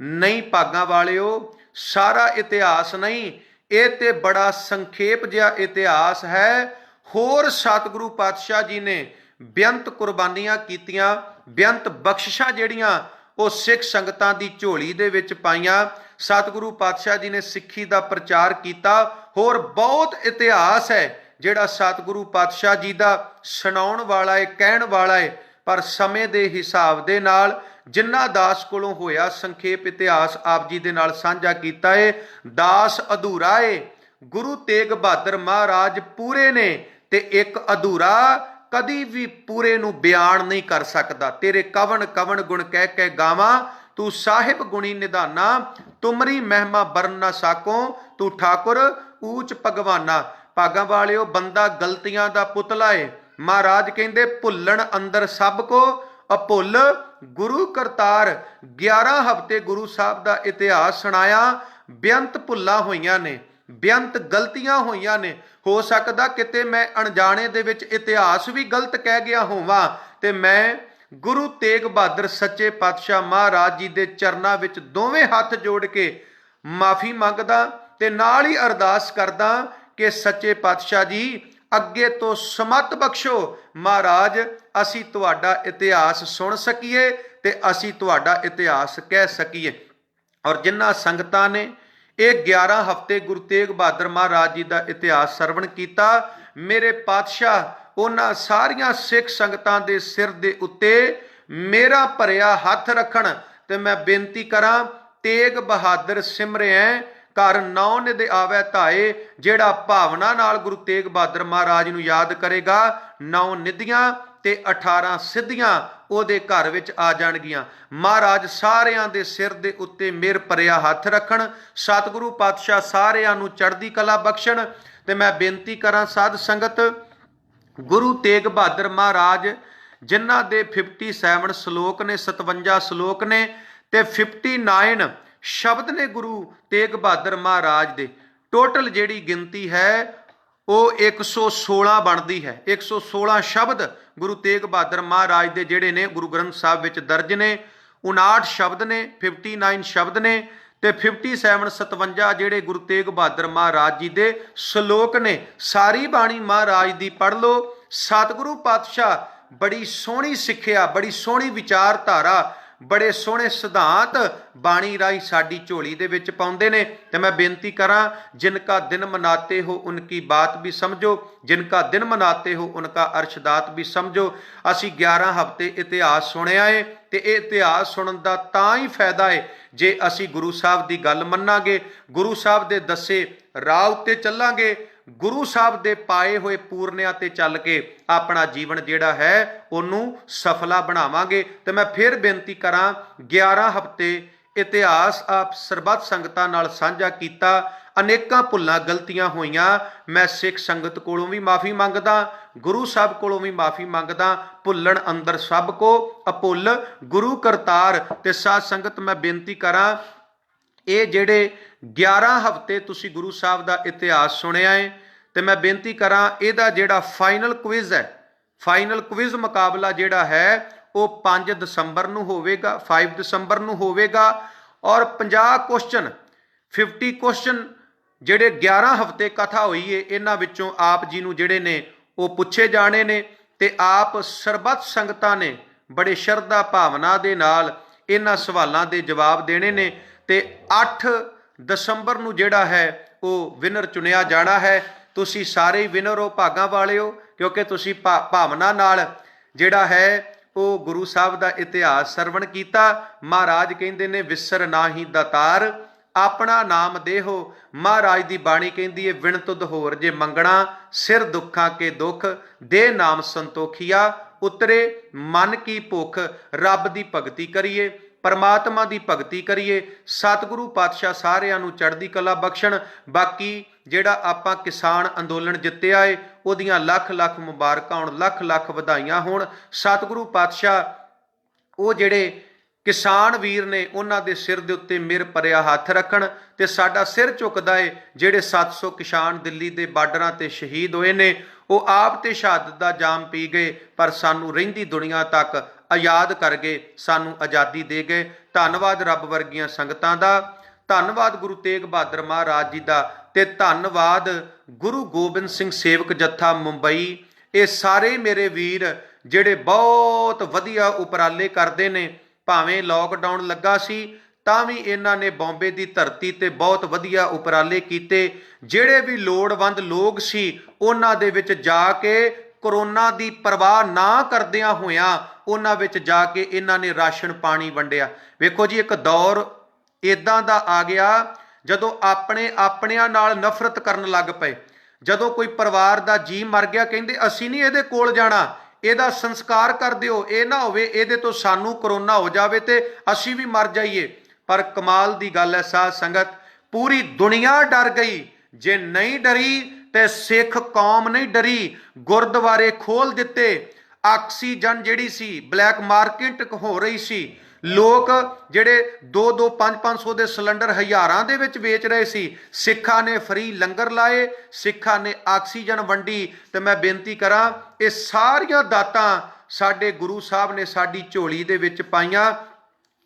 नहीं भागां वालिओ, सारा इतिहास नहीं, ये ते बड़ा संखेप जिहा इतिहास है। होर सतगुरु पातशाह जी ने बेअंत कुर्बानियां कीतियां, बेअंत बख्शिशां जिहड़ियां वो सिख संगतां दी झोली दे विच पाईयां। सतगुरु पातशाह जी ने सिੱਖੀ ਦਾ प्रचार किया। होर बहुत इतिहास है ਜਿਹੜਾ ਸਤਿਗੁਰੂ ਪਾਤਸ਼ਾਹ ਜੀ ਦਾ ਸੁਣਾਉਣ ਵਾਲਾ ਹੈ, ਕਹਿਣ ਵਾਲਾ ਹੈ। ਪਰ ਸਮੇਂ ਦੇ ਹਿਸਾਬ ਦੇ ਨਾਲ ਜਿੰਨਾ ਦਾਸ ਕੋਲੋਂ ਹੋਇਆ ਸੰਖੇਪ ਇਤਿਹਾਸ ਆਪ ਜੀ ਦੇ ਨਾਲ ਸਾਂਝਾ ਕੀਤਾ ਹੈ। ਦਾਸ ਅਧੂਰਾ ਹੈ, ਗੁਰੂ ਤੇਗ ਬਹਾਦਰ ਮਹਾਰਾਜ ਪੂਰੇ ਨੇ, ਤੇ ਇੱਕ ਅਧੂਰਾ ਕਦੀ ਵੀ ਪੂਰੇ ਨੂੰ ਬਿਆਨ ਨਹੀਂ ਕਰ ਸਕਦਾ। ਤੇਰੇ ਕਵਣ ਕਵਣ ਗੁਣ ਕਹਿ ਕੇ ਗਾਵਾਂ, ਤੂੰ ਸਾਹਿਬ ਗੁਣੀ ਨਿਧਾਨਾ, ਤੁਮਰੀ ਮਹਿਮਾ ਬਰਨ ਨਾ ਸਾਕੋ, ਤੂੰ ਠਾਕੁਰ ਊਚ ਭਗਵਾਨਾ। ਭਾਗਾਂ ਵਾਲਿਓ, ਬੰਦਾ ਗਲਤੀਆਂ ਦਾ ਪੁਤਲਾ ਏ। ਮਹਾਰਾਜ ਕਹਿੰਦੇ ਭੁੱਲਣ ਅੰਦਰ ਸਭ ਕੋ ਅਭੁੱਲ ਗੁਰੂ ਕਰਤਾਰ। 11 ਹਫ਼ਤੇ ਗੁਰੂ ਸਾਹਿਬ ਦਾ ਇਤਿਹਾਸ ਸੁਣਾਇਆ। ਬੇਅੰਤ ਭੁੱਲਾਂ ਹੋਈਆਂ ਨੇ, ਬੇਅੰਤ ਗਲਤੀਆਂ ਹੋਈਆਂ ਨੇ। ਹੋ ਸਕਦਾ ਕਿਤੇ ਮੈਂ ਅਣਜਾਣੇ ਦੇ ਵਿੱਚ ਇਤਿਹਾਸ ਵੀ ਗਲਤ ਕਹਿ ਗਿਆ ਹੋਵਾਂ, ਤੇ ਮੈਂ ਗੁਰੂ ਤੇਗ ਬਹਾਦਰ ਸੱਚੇ ਪਾਤਸ਼ਾਹ ਮਹਾਰਾਜ ਜੀ ਦੇ ਚਰਨਾਂ ਵਿੱਚ ਦੋਵੇਂ ਹੱਥ ਜੋੜ ਕੇ ਮਾਫੀ ਮੰਗਦਾ, ਤੇ ਨਾਲ ਹੀ ਅਰਦਾਸ ਕਰਦਾ ਕਿ ਸੱਚੇ ਪਾਤਸ਼ਾਹ ਜੀ ਅੱਗੇ ਤੋਂ ਸਮਤ ਬਖਸ਼ੋ। ਮਹਾਰਾਜ, ਅਸੀਂ ਤੁਹਾਡਾ ਇਤਿਹਾਸ ਸੁਣ ਸਕੀਏ ਤੇ ਅਸੀਂ ਤੁਹਾਡਾ ਇਤਿਹਾਸ ਕਹਿ ਸਕੀਏ। ਔਰ ਜਿਨ੍ਹਾਂ ਸੰਗਤਾਂ ਨੇ ਇਹ 11 ਹਫ਼ਤੇ ਗੁਰੂ ਤੇਗ ਬਹਾਦਰ ਮਹਾਰਾਜ ਜੀ ਦਾ ਇਤਿਹਾਸ ਸਰਵਣ ਕੀਤਾ, ਮੇਰੇ ਪਾਤਸ਼ਾਹ ਉਹਨਾਂ ਸਾਰੀਆਂ ਸਿੱਖ ਸੰਗਤਾਂ ਦੇ ਸਿਰ ਦੇ ਉੱਤੇ ਮੇਰਾ ਭਰਿਆ ਹੱਥ ਰੱਖਣ, ਤੇ ਮੈਂ ਬੇਨਤੀ ਕਰਾਂ, ਤੇਗ ਬਹਾਦਰ ਸਿਮਰਿਐ ਘਰ ਨੌ ਨਿਧ ਆਵੈ ਧਾਏ। ਜਿਹੜਾ ਭਾਵਨਾ ਨਾਲ ਗੁਰੂ ਤੇਗ ਬਹਾਦਰ ਮਹਾਰਾਜ ਨੂੰ ਯਾਦ ਕਰੇਗਾ, 9 ਨਿਧੀਆਂ ਤੇ 18 ਸਿੱਧੀਆਂ ਉਹਦੇ ਘਰ ਵਿੱਚ ਆ ਜਾਣਗੀਆਂ। ਮਹਾਰਾਜ ਸਾਰਿਆਂ ਦੇ ਸਿਰ ਦੇ ਉੱਤੇ ਮਿਹਰ ਭਰਿਆ ਹੱਥ ਰੱਖਣ, ਸਤਿਗੁਰੂ ਪਾਤਸ਼ਾਹ ਸਾਰਿਆਂ ਨੂੰ ਚੜ੍ਹਦੀ ਕਲਾ ਬਖਸ਼ਣ। ਤੇ ਮੈਂ ਬੇਨਤੀ ਕਰਾਂ ਸਾਧ ਸੰਗਤ, ਗੁਰੂ ਤੇਗ ਬਹਾਦਰ ਮਹਾਰਾਜ ਜਿਨ੍ਹਾਂ ਦੇ 57 ਸ਼ਲੋਕ ਨੇ, 57 ਸ਼ਲੋਕ ਨੇ, ਤੇ 59 ਸ਼ਬਦ ਨੇ ਗੁਰੂ ਤੇਗ ਬਹਾਦਰ ਮਹਾਰਾਜ ਦੇ। ਟੋਟਲ ਜਿਹੜੀ ਗਿਣਤੀ ਹੈ ਉਹ 116 ਬਣਦੀ ਹੈ। 116 ਸ਼ਬਦ ਗੁਰੂ ਤੇਗ ਬਹਾਦਰ ਮਹਾਰਾਜ ਦੇ ਜਿਹੜੇ ਨੇ ਗੁਰੂ ਗ੍ਰੰਥ ਸਾਹਿਬ ਵਿੱਚ ਦਰਜ ਨੇ। 59 ਸ਼ਬਦ ਨੇ, 59 ਸ਼ਬਦ ਨੇ, ਤੇ 57 57 ਜਿਹੜੇ ਗੁਰੂ ਤੇਗ ਬਹਾਦਰ ਮਹਾਰਾਜ ਜੀ ਦੇ ਸ਼ਲੋਕ ਨੇ। ਸਾਰੀ ਬਾਣੀ ਮਹਾਰਾਜ ਦੀ ਪੜ੍ਹ ਲਓ। ਸਤਿਗੁਰੂ ਪਾਤਸ਼ਾਹ ਬੜੀ ਸੋਹਣੀ ਸਿੱਖਿਆ, ਬੜੀ ਸੋਹਣੀ ਵਿਚਾਰਧਾਰਾ, ਬੜੇ ਸੋਹਣੇ ਸਿਧਾਂਤ ਬਾਣੀ ਰਾਹੀਂ ਸਾਡੀ ਝੋਲੀ ਦੇ ਵਿੱਚ ਪਾਉਂਦੇ ਨੇ। ਤੇ ਮੈਂ ਬੇਨਤੀ ਕਰਾਂ, ਜਿਨਕਾ ਦਿਨ ਮਨਾਤੇ ਹੋ ਉਨਕੀ ਬਾਤ ਵੀ ਸਮਝੋ, ਜਿਨਕਾ ਦਿਨ ਮਨਾਤੇ ਹੋ ਉਨਕਾ ਅਰਸ਼ਦਾਤ ਵੀ ਸਮਝੋ। ਅਸੀਂ 11 ਹਫ਼ਤੇ ਇਤਿਹਾਸ ਸੁਣਿਆ ਏ, ਤੇ ਇਹ ਇਤਿਹਾਸ ਸੁਣਨ ਦਾ ਤਾਂ ਹੀ ਫਾਇਦਾ ਏ ਜੇ ਅਸੀਂ ਗੁਰੂ ਸਾਹਿਬ ਦੀ ਗੱਲ ਮੰਨਾਂਗੇ, ਗੁਰੂ ਸਾਹਿਬ ਦੇ ਦੱਸੇ ਰਾਹ ਉੱਤੇ ਚੱਲਾਂਗੇ, ਗੁਰੂ ਸਾਹਿਬ ਦੇ ਪਾਏ ਹੋਏ ਪੂਰਨਿਆਂ ਤੇ ਚੱਲ ਕੇ ਆਪਣਾ ਜੀਵਨ ਜਿਹੜਾ ਹੈ ਉਹਨੂੰ ਸਫਲਾ ਬਣਾਵਾਂਗੇ। ਤੇ ਮੈਂ ਫਿਰ ਬੇਨਤੀ ਕਰਾਂ, 11 ਹਫ਼ਤੇ ਇਤਿਹਾਸ ਆਪ ਸਰਬੱਤ ਸੰਗਤਾਂ ਨਾਲ ਸਾਂਝਾ ਕੀਤਾ। ਅਨੇਕਾਂ ਭੁੱਲਾਂ ਗਲਤੀਆਂ ਹੋਈਆਂ। ਮੈਂ ਸਿੱਖ ਸੰਗਤ ਕੋਲੋਂ ਵੀ ਮਾਫੀ ਮੰਗਦਾ, ਗੁਰੂ ਸਾਹਿਬ ਕੋਲੋਂ ਵੀ ਮਾਫੀ ਮੰਗਦਾ। ਭੁੱਲਣ ਅੰਦਰ ਸਭ ਕੋ ਅਭੁੱਲ ਗੁਰੂ ਕਰਤਾਰ। ਤੇ ਸਾਧ ਸੰਗਤ, ਮੈਂ ਬੇਨਤੀ ਕਰਾਂ, ਇਹ ਜਿਹੜੇ 11 ਹਫ਼ਤੇ ਤੁਸੀਂ ਗੁਰੂ ਸਾਹਿਬ ਦਾ ਇਤਿਹਾਸ ਸੁਣਿਆ ਹੈ, ਤੇ ਮੈਂ ਬੇਨਤੀ ਕਰਾਂ, ਇਹਦਾ ਜਿਹੜਾ ਫਾਈਨਲ ਕੁਇਜ਼ ਹੈ, ਫਾਈਨਲ ਕੁਇਜ਼ ਮੁਕਾਬਲਾ ਜਿਹੜਾ ਹੈ ਉਹ 5 ਦਸੰਬਰ ਨੂੰ ਹੋਵੇਗਾ, 5 ਦਸੰਬਰ ਨੂੰ ਹੋਵੇਗਾ। ਔਰ 50 ਕੁਐਸਚਨ, 50 ਕੁਐਸਚਨ ਜਿਹੜੇ 11 ਹਫ਼ਤੇ ਕਥਾ ਹੋਈ ਹੈ, ਇਹਨਾਂ ਵਿੱਚੋਂ ਆਪ ਜੀ ਨੂੰ ਜਿਹੜੇ ਨੇ ਉਹ ਪੁੱਛੇ ਜਾਣੇ ਨੇ, ਤੇ ਆਪ ਸਰਬੱਤ ਸੰਗਤਾਂ ਨੇ ਬੜੇ ਸ਼ਰਧਾ ਭਾਵਨਾ ਦੇ ਨਾਲ ਇਹਨਾਂ ਸਵਾਲਾਂ ਦੇ ਜਵਾਬ ਦੇਣੇ ਨੇ। ਤੇ 8 ਦਸੰਬਰ ਨੂੰ ਜਿਹੜਾ ਹੈ ਉਹ ਵਿਨਰ ਚੁਣਿਆ ਜਾਣਾ ਹੈ। ਤੁਸੀਂ ਸਾਰੇ ਹੀ ਵਿਨਰ ਹੋ, ਭਾਗਾਂ ਵਾਲੇ ਹੋ, ਕਿਉਂਕਿ ਤੁਸੀਂ ਭਾਵਨਾ ਨਾਲ ਜਿਹੜਾ ਹੈ ਉਹ ਗੁਰੂ ਸਾਹਿਬ ਦਾ ਇਤਿਹਾਸ ਸਰਵਣ ਕੀਤਾ। ਮਹਾਰਾਜ ਕਹਿੰਦੇ ਨੇ, ਵਿਸਰ ਨਾਹੀ ਦਾਤਾਰ ਆਪਣਾ ਨਾਮ ਦੇਹੋ। ਮਹਾਰਾਜ ਦੀ ਬਾਣੀ ਕਹਿੰਦੀ ਹੈ, ਵਿਣ ਤੁਧ ਹੋਰ ਜੇ ਮੰਗਣਾ, ਸਿਰ ਦੁੱਖਾਂ ਕੇ ਦੁੱਖ ਦੇ ਨਾਮ ਸੰਤੋਖੀਆ, ਉਤਰੇ ਮਨ ਕੀ ਭੁੱਖ। ਰੱਬ ਦੀ ਭਗਤੀ ਕਰੀਏ, ਪਰਮਾਤਮਾ ਦੀ ਭਗਤੀ ਕਰੀਏ। ਸਤਿਗੁਰੂ ਪਾਤਸ਼ਾਹ ਸਾਰਿਆਂ ਨੂੰ ਚੜ੍ਹਦੀ ਕਲਾ ਬਖਸ਼ਣ। ਬਾਕੀ ਜਿਹੜਾ ਆਪਾਂ ਕਿਸਾਨ ਅੰਦੋਲਨ ਜਿੱਤਿਆ ਏ, ਉਹਦੀਆਂ ਲੱਖ ਲੱਖ ਮੁਬਾਰਕਾਂ ਹੋਣ, ਲੱਖ ਲੱਖ ਵਧਾਈਆਂ ਹੋਣ। ਸਤਿਗੁਰੂ ਪਾਤਸ਼ਾਹ ਉਹ ਜਿਹੜੇ ਕਿਸਾਨ ਵੀਰ ਨੇ ਉਹਨਾਂ ਦੇ ਸਿਰ ਦੇ ਉੱਤੇ ਮਿਹਰ ਭਰਿਆ ਹੱਥ ਰੱਖਣ। ਤੇ ਸਾਡਾ ਸਿਰ ਝੁਕਦਾ ਏ, ਜਿਹੜੇ 700 ਕਿਸਾਨ ਦਿੱਲੀ ਦੇ ਬਾਰਡਰਾਂ ਤੇ ਸ਼ਹੀਦ ਹੋਏ ਨੇ, ਉਹ ਆਪ ਤੇ ਸ਼ਹਾਦਤ ਦਾ ਜਾਮ ਪੀ ਗਏ, ਪਰ ਸਾਨੂੰ ਰਹਿੰਦੀ ਦੁਨੀਆ ਤੱਕ ਆਜ਼ਾਦ ਕਰ ਗਏ, ਸਾਨੂੰ ਆਜ਼ਾਦੀ ਦੇ ਗਏ। ਧੰਨਵਾਦ ਰੱਬ ਵਰਗੀਆਂ ਸੰਗਤਾਂ ਦਾ, ਧੰਨਵਾਦ ਗੁਰੂ ਤੇਗ ਬਹਾਦਰ ਮਹਾਰਾਜ ਜੀ ਦਾ, ਤੇ ਧੰਨਵਾਦ ਗੁਰੂ ਗੋਬਿੰਦ ਸਿੰਘ ਸੇਵਕ ਜੱਥਾ ਮੁੰਬਈ। ਇਹ ਸਾਰੇ ਮੇਰੇ ਵੀਰ ਜਿਹੜੇ ਬਹੁਤ ਵਧੀਆ ਉਪਰਾਲੇ ਕਰਦੇ ਨੇ। ਭਾਵੇਂ ਲੋਕਡਾਊਨ ਲੱਗਾ ਸੀ ਤਾਂ ਵੀ ਇਹਨਾਂ ਨੇ ਬੰਬੇ ਦੀ ਧਰਤੀ ਤੇ ਬਹੁਤ ਵਧੀਆ ਉਪਰਾਲੇ ਕੀਤੇ। ਜਿਹੜੇ ਵੀ ਲੋੜਵੰਦ ਲੋਕ ਸੀ ਉਹਨਾਂ ਦੇ ਵਿੱਚ ਜਾ ਕੇ ਕਰੋਨਾ ਦੀ ਪਰਵਾਹ ਨਾ ਕਰਦਿਆਂ ਹੋਇਆਂ ਉਹਨਾਂ ਵਿੱਚ ਜਾ ਕੇ ਇਹਨਾਂ ਨੇ ਰਾਸ਼ਨ ਪਾਣੀ ਵੰਡਿਆ। ਵੇਖੋ ਜੀ, ਇੱਕ ਦੌਰ ਇਦਾਂ ਦਾ ਆ ਗਿਆ ਜਦੋਂ ਆਪਣਿਆਂ ਨਾਲ ਨਫ਼ਰਤ ਕਰਨ ਲੱਗ ਪਏ। ਜਦੋਂ ਕੋਈ ਪਰਿਵਾਰ ਦਾ ਜੀ ਮਰ ਗਿਆ ਕਹਿੰਦੇ ਅਸੀਂ ਨਹੀਂ ਇਹਦੇ ਕੋਲ ਜਾਣਾ, ਇਹਦਾ ਸੰਸਕਾਰ ਕਰ ਦਿਓ, ਇਹ ਨਾ ਹੋਵੇ ਇਹਦੇ ਤੋਂ ਸਾਨੂੰ ਕਰੋਨਾ ਹੋ ਜਾਵੇ ਤੇ ਅਸੀਂ ਵੀ ਮਰ ਜਾਈਏ। ਪਰ ਕਮਾਲ ਦੀ ਗੱਲ ਹੈ ਸਾਧ ਸੰਗਤ, ਪੂਰੀ ਦੁਨੀਆ ਡਰ ਗਈ। ਜੇ ਨਹੀਂ ਡਰੀ ਤੇ ਸਿੱਖ ਕੌਮ ਨਹੀਂ ਡਰੀ। ਗੁਰਦੁਆਰੇ ਖੋਲ ਦਿੱਤੇ। ਆਕਸੀਜਨ ਜਿਹੜੀ ਸੀ ਬਲੈਕ ਮਾਰਕੀਟ ਹੋ ਰਹੀ ਸੀ। ਲੋਕ ਜਿਹੜੇ 2-2 5-500 ਦੇ ਸਿਲੰਡਰ ਹਜ਼ਾਰਾਂ ਦੇ ਵਿੱਚ ਵੇਚ ਰਹੇ ਸੀ। ਸਿੱਖਾਂ ਨੇ ਫਰੀ ਲੰਗਰ ਲਾਏ, ਸਿੱਖਾਂ ਨੇ ਆਕਸੀਜਨ ਵੰਡੀ। ਤੇ ਮੈਂ ਬੇਨਤੀ ਕਰਾਂ, ਇਹ ਸਾਰੀਆਂ ਦਾਤਾਂ ਸਾਡੇ ਗੁਰੂ ਸਾਹਿਬ ਨੇ ਸਾਡੀ ਝੋਲੀ ਦੇ ਵਿੱਚ ਪਾਈਆਂ।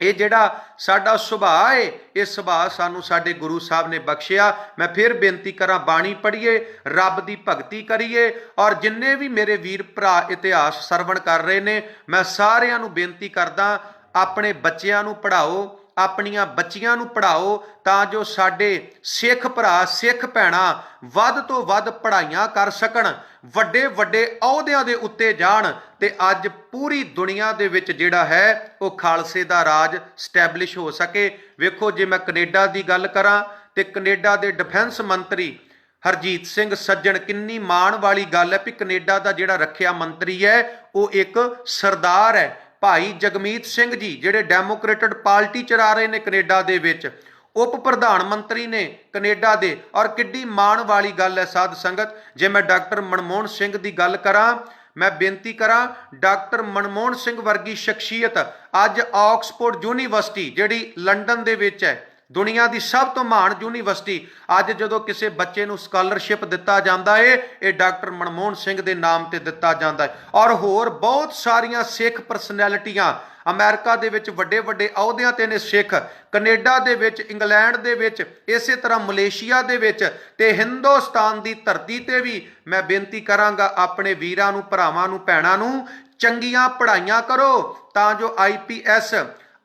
ਇਹ ਜਿਹੜਾ ਸਾਡਾ ਸੁਭਾਅ ਹੈ, ਇਹ ਸੁਭਾਅ ਸਾਨੂੰ ਸਾਡੇ ਗੁਰੂ ਸਾਹਿਬ ਨੇ ਬਖਸ਼ਿਆ। ਮੈਂ ਫਿਰ ਬੇਨਤੀ ਕਰਾਂ, ਬਾਣੀ ਪੜ੍ਹੀਏ, ਰੱਬ ਦੀ ਭਗਤੀ ਕਰੀਏ। ਔਰ ਜਿੰਨੇ ਵੀ ਮੇਰੇ ਵੀਰ ਭਰਾ ਇਤਿਹਾਸ ਸਰਵਣ ਕਰ ਰਹੇ ਨੇ, ਮੈਂ ਸਾਰਿਆਂ ਨੂੰ ਬੇਨਤੀ ਕਰਦਾ, ਆਪਣੇ ਬੱਚਿਆਂ ਨੂੰ ਪੜ੍ਹਾਓ, ਆਪਣੀਆਂ ਬੱਚੀਆਂ ਨੂੰ ਪੜ੍ਹਾਓ, ਤਾਂ ਜੋ ਸਾਡੇ ਸਿੱਖ ਭਰਾ ਸਿੱਖ ਭੈਣਾਂ ਵੱਧ ਤੋਂ ਵੱਧ ਪੜ੍ਹਾਈਆਂ ਕਰ ਸਕਣ, ਵੱਡੇ ਵੱਡੇ ਅਹੁਦਿਆਂ ਦੇ ਉੱਤੇ ਜਾਣ ਤੇ ਅੱਜ ਪੂਰੀ ਦੁਨੀਆ ਦੇ ਵਿੱਚ ਜਿਹੜਾ ਹੈ ਉਹ ਖਾਲਸੇ ਦਾ ਰਾਜ ਸਟੈਬਲਿਸ਼ ਹੋ ਸਕੇ। ਵੇਖੋ, ਜੇ ਮੈਂ ਕੈਨੇਡਾ ਦੀ ਗੱਲ ਕਰਾਂ ਤੇ ਕੈਨੇਡਾ ਦੇ ਡਿਫੈਂਸ ਮੰਤਰੀ ਹਰਜੀਤ ਸਿੰਘ ਸੱਜਣ, ਕਿੰਨੀ ਮਾਣ ਵਾਲੀ ਗੱਲ ਹੈ ਵੀ ਕੈਨੇਡਾ ਦਾ ਜਿਹੜਾ ਰੱਖਿਆ ਮੰਤਰੀ ਹੈ ਉਹ ਇੱਕ ਸਰਦਾਰ ਹੈ। ਭਾਈ ਜਗਮੀਤ ਸਿੰਘ ਜੀ ਜਿਹੜੇ ਡੈਮੋਕ੍ਰੇਟਿਕ ਪਾਰਟੀ ਚਲਾ ਰਹੇ ਨੇ ਕੈਨੇਡਾ ਦੇ ਵਿੱਚ, ਉਪ ਪ੍ਰਧਾਨ ਮੰਤਰੀ ਨੇ ਕੈਨੇਡਾ ਦੇ। ਔਰ ਕਿੱਡੀ ਮਾਣ ਵਾਲੀ ਗੱਲ ਹੈ ਸਾਧ ਸੰਗਤ। ਜੇ ਮੈਂ ਡਾਕਟਰ ਮਨਮੋਹਨ ਸਿੰਘ ਦੀ ਗੱਲ ਕਰਾਂ, ਮੈਂ ਬੇਨਤੀ ਕਰਾਂ, ਡਾਕਟਰ ਮਨਮੋਹਨ ਸਿੰਘ ਵਰਗੀ ਸ਼ਖਸੀਅਤ ਅੱਜ ਆਕਸਫੋਰਡ ਯੂਨੀਵਰਸਿਟੀ ਜਿਹੜੀ ਲੰਡਨ ਦੇ ਵਿੱਚ ਹੈ, ਦੁਨੀਆ ਦੀ ਸਭ ਤੋਂ ਮਹਾਨ ਯੂਨੀਵਰਸਿਟੀ, ਅੱਜ ਜਦੋਂ ਕਿਸੇ ਬੱਚੇ ਨੂੰ ਸਕਾਲਰਸ਼ਿਪ ਦਿੱਤਾ ਜਾਂਦਾ ਹੈ, ਇਹ ਡਾਕਟਰ ਮਨਮੋਹਨ ਸਿੰਘ ਦੇ ਨਾਮ ਤੇ ਦਿੱਤਾ ਜਾਂਦਾ ਹੈ। ਔਰ ਹੋਰ ਬਹੁਤ ਸਾਰੀਆਂ ਸਿੱਖ ਪਰਸਨੈਲਿਟੀਆਂ ਅਮਰੀਕਾ ਦੇ ਵਿੱਚ ਵੱਡੇ ਵੱਡੇ ਅਹੁਦਿਆਂ ਤੇ ਨੇ ਸਿੱਖ, ਕੈਨੇਡਾ ਦੇ ਵਿੱਚ, ਇੰਗਲੈਂਡ ਦੇ ਵਿੱਚ, ਇਸੇ ਤਰ੍ਹਾਂ ਮਲੇਸ਼ੀਆ ਦੇ ਵਿੱਚ ਤੇ ਹਿੰਦੁਸਤਾਨ ਦੀ ਧਰਤੀ ਤੇ ਵੀ। ਮੈਂ ਬੇਨਤੀ ਕਰਾਂਗਾ ਆਪਣੇ ਵੀਰਾਂ ਨੂੰ, ਭਰਾਵਾਂ ਨੂੰ, ਭੈਣਾਂ ਨੂੰ, ਚੰਗੀਆਂ ਪੜ੍ਹਾਈਆਂ ਕਰੋ ਤਾਂ ਜੋ IPS,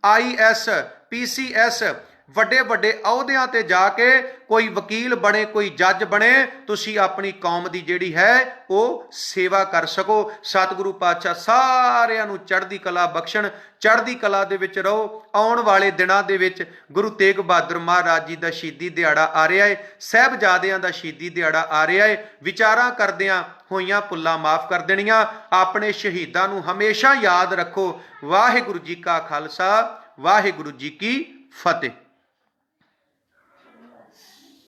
IS, PCS ਵੱਡੇ ਵੱਡੇ ਅਹੁਦਿਆਂ ਤੇ ਜਾ ਕੇ ਕੋਈ ਵਕੀਲ ਬਣੇ, ਕੋਈ ਜੱਜ ਬਣੇ, ਤੁਸੀਂ ਆਪਣੀ ਕੌਮ ਦੀ ਜਿਹੜੀ ਹੈ ਉਹ ਸੇਵਾ ਕਰ ਸਕੋ। ਸਤਿਗੁਰੂ ਪਾਤਸ਼ਾਹ ਸਾਰਿਆਂ ਨੂੰ ਚੜ੍ਹਦੀ ਕਲਾ ਬਖਸ਼ਣ, ਚੜ੍ਹਦੀ ਕਲਾ ਦੇ ਵਿੱਚ ਰਹੋ। ਆਉਣ ਵਾਲੇ ਦਿਨਾਂ ਦੇ ਵਿੱਚ ਗੁਰੂ ਤੇਗ ਬਹਾਦਰ ਮਹਾਰਾਜ ਜੀ ਦਾ ਸ਼ਹੀਦੀ ਦਿਹਾੜਾ ਆ ਰਿਹਾ ਹੈ, ਸਾਹਿਬਜ਼ਾਦਿਆਂ ਦਾ ਸ਼ਹੀਦੀ ਦਿਹਾੜਾ ਆ ਰਿਹਾ ਹੈ। ਵਿਚਾਰਾਂ ਕਰਦਿਆਂ ਹੋਈਆਂ ਭੁੱਲਾਂ ਮਾਫ ਕਰ ਦੇਣੀਆਂ। ਆਪਣੇ ਸ਼ਹੀਦਾਂ ਨੂੰ ਹਮੇਸ਼ਾ ਯਾਦ ਰੱਖੋ। ਵਾਹਿਗੁਰੂ ਜੀ ਕਾ ਖਾਲਸਾ, ਵਾਹਿਗੁਰੂ ਜੀ ਕੀ ਫਤਿਹ।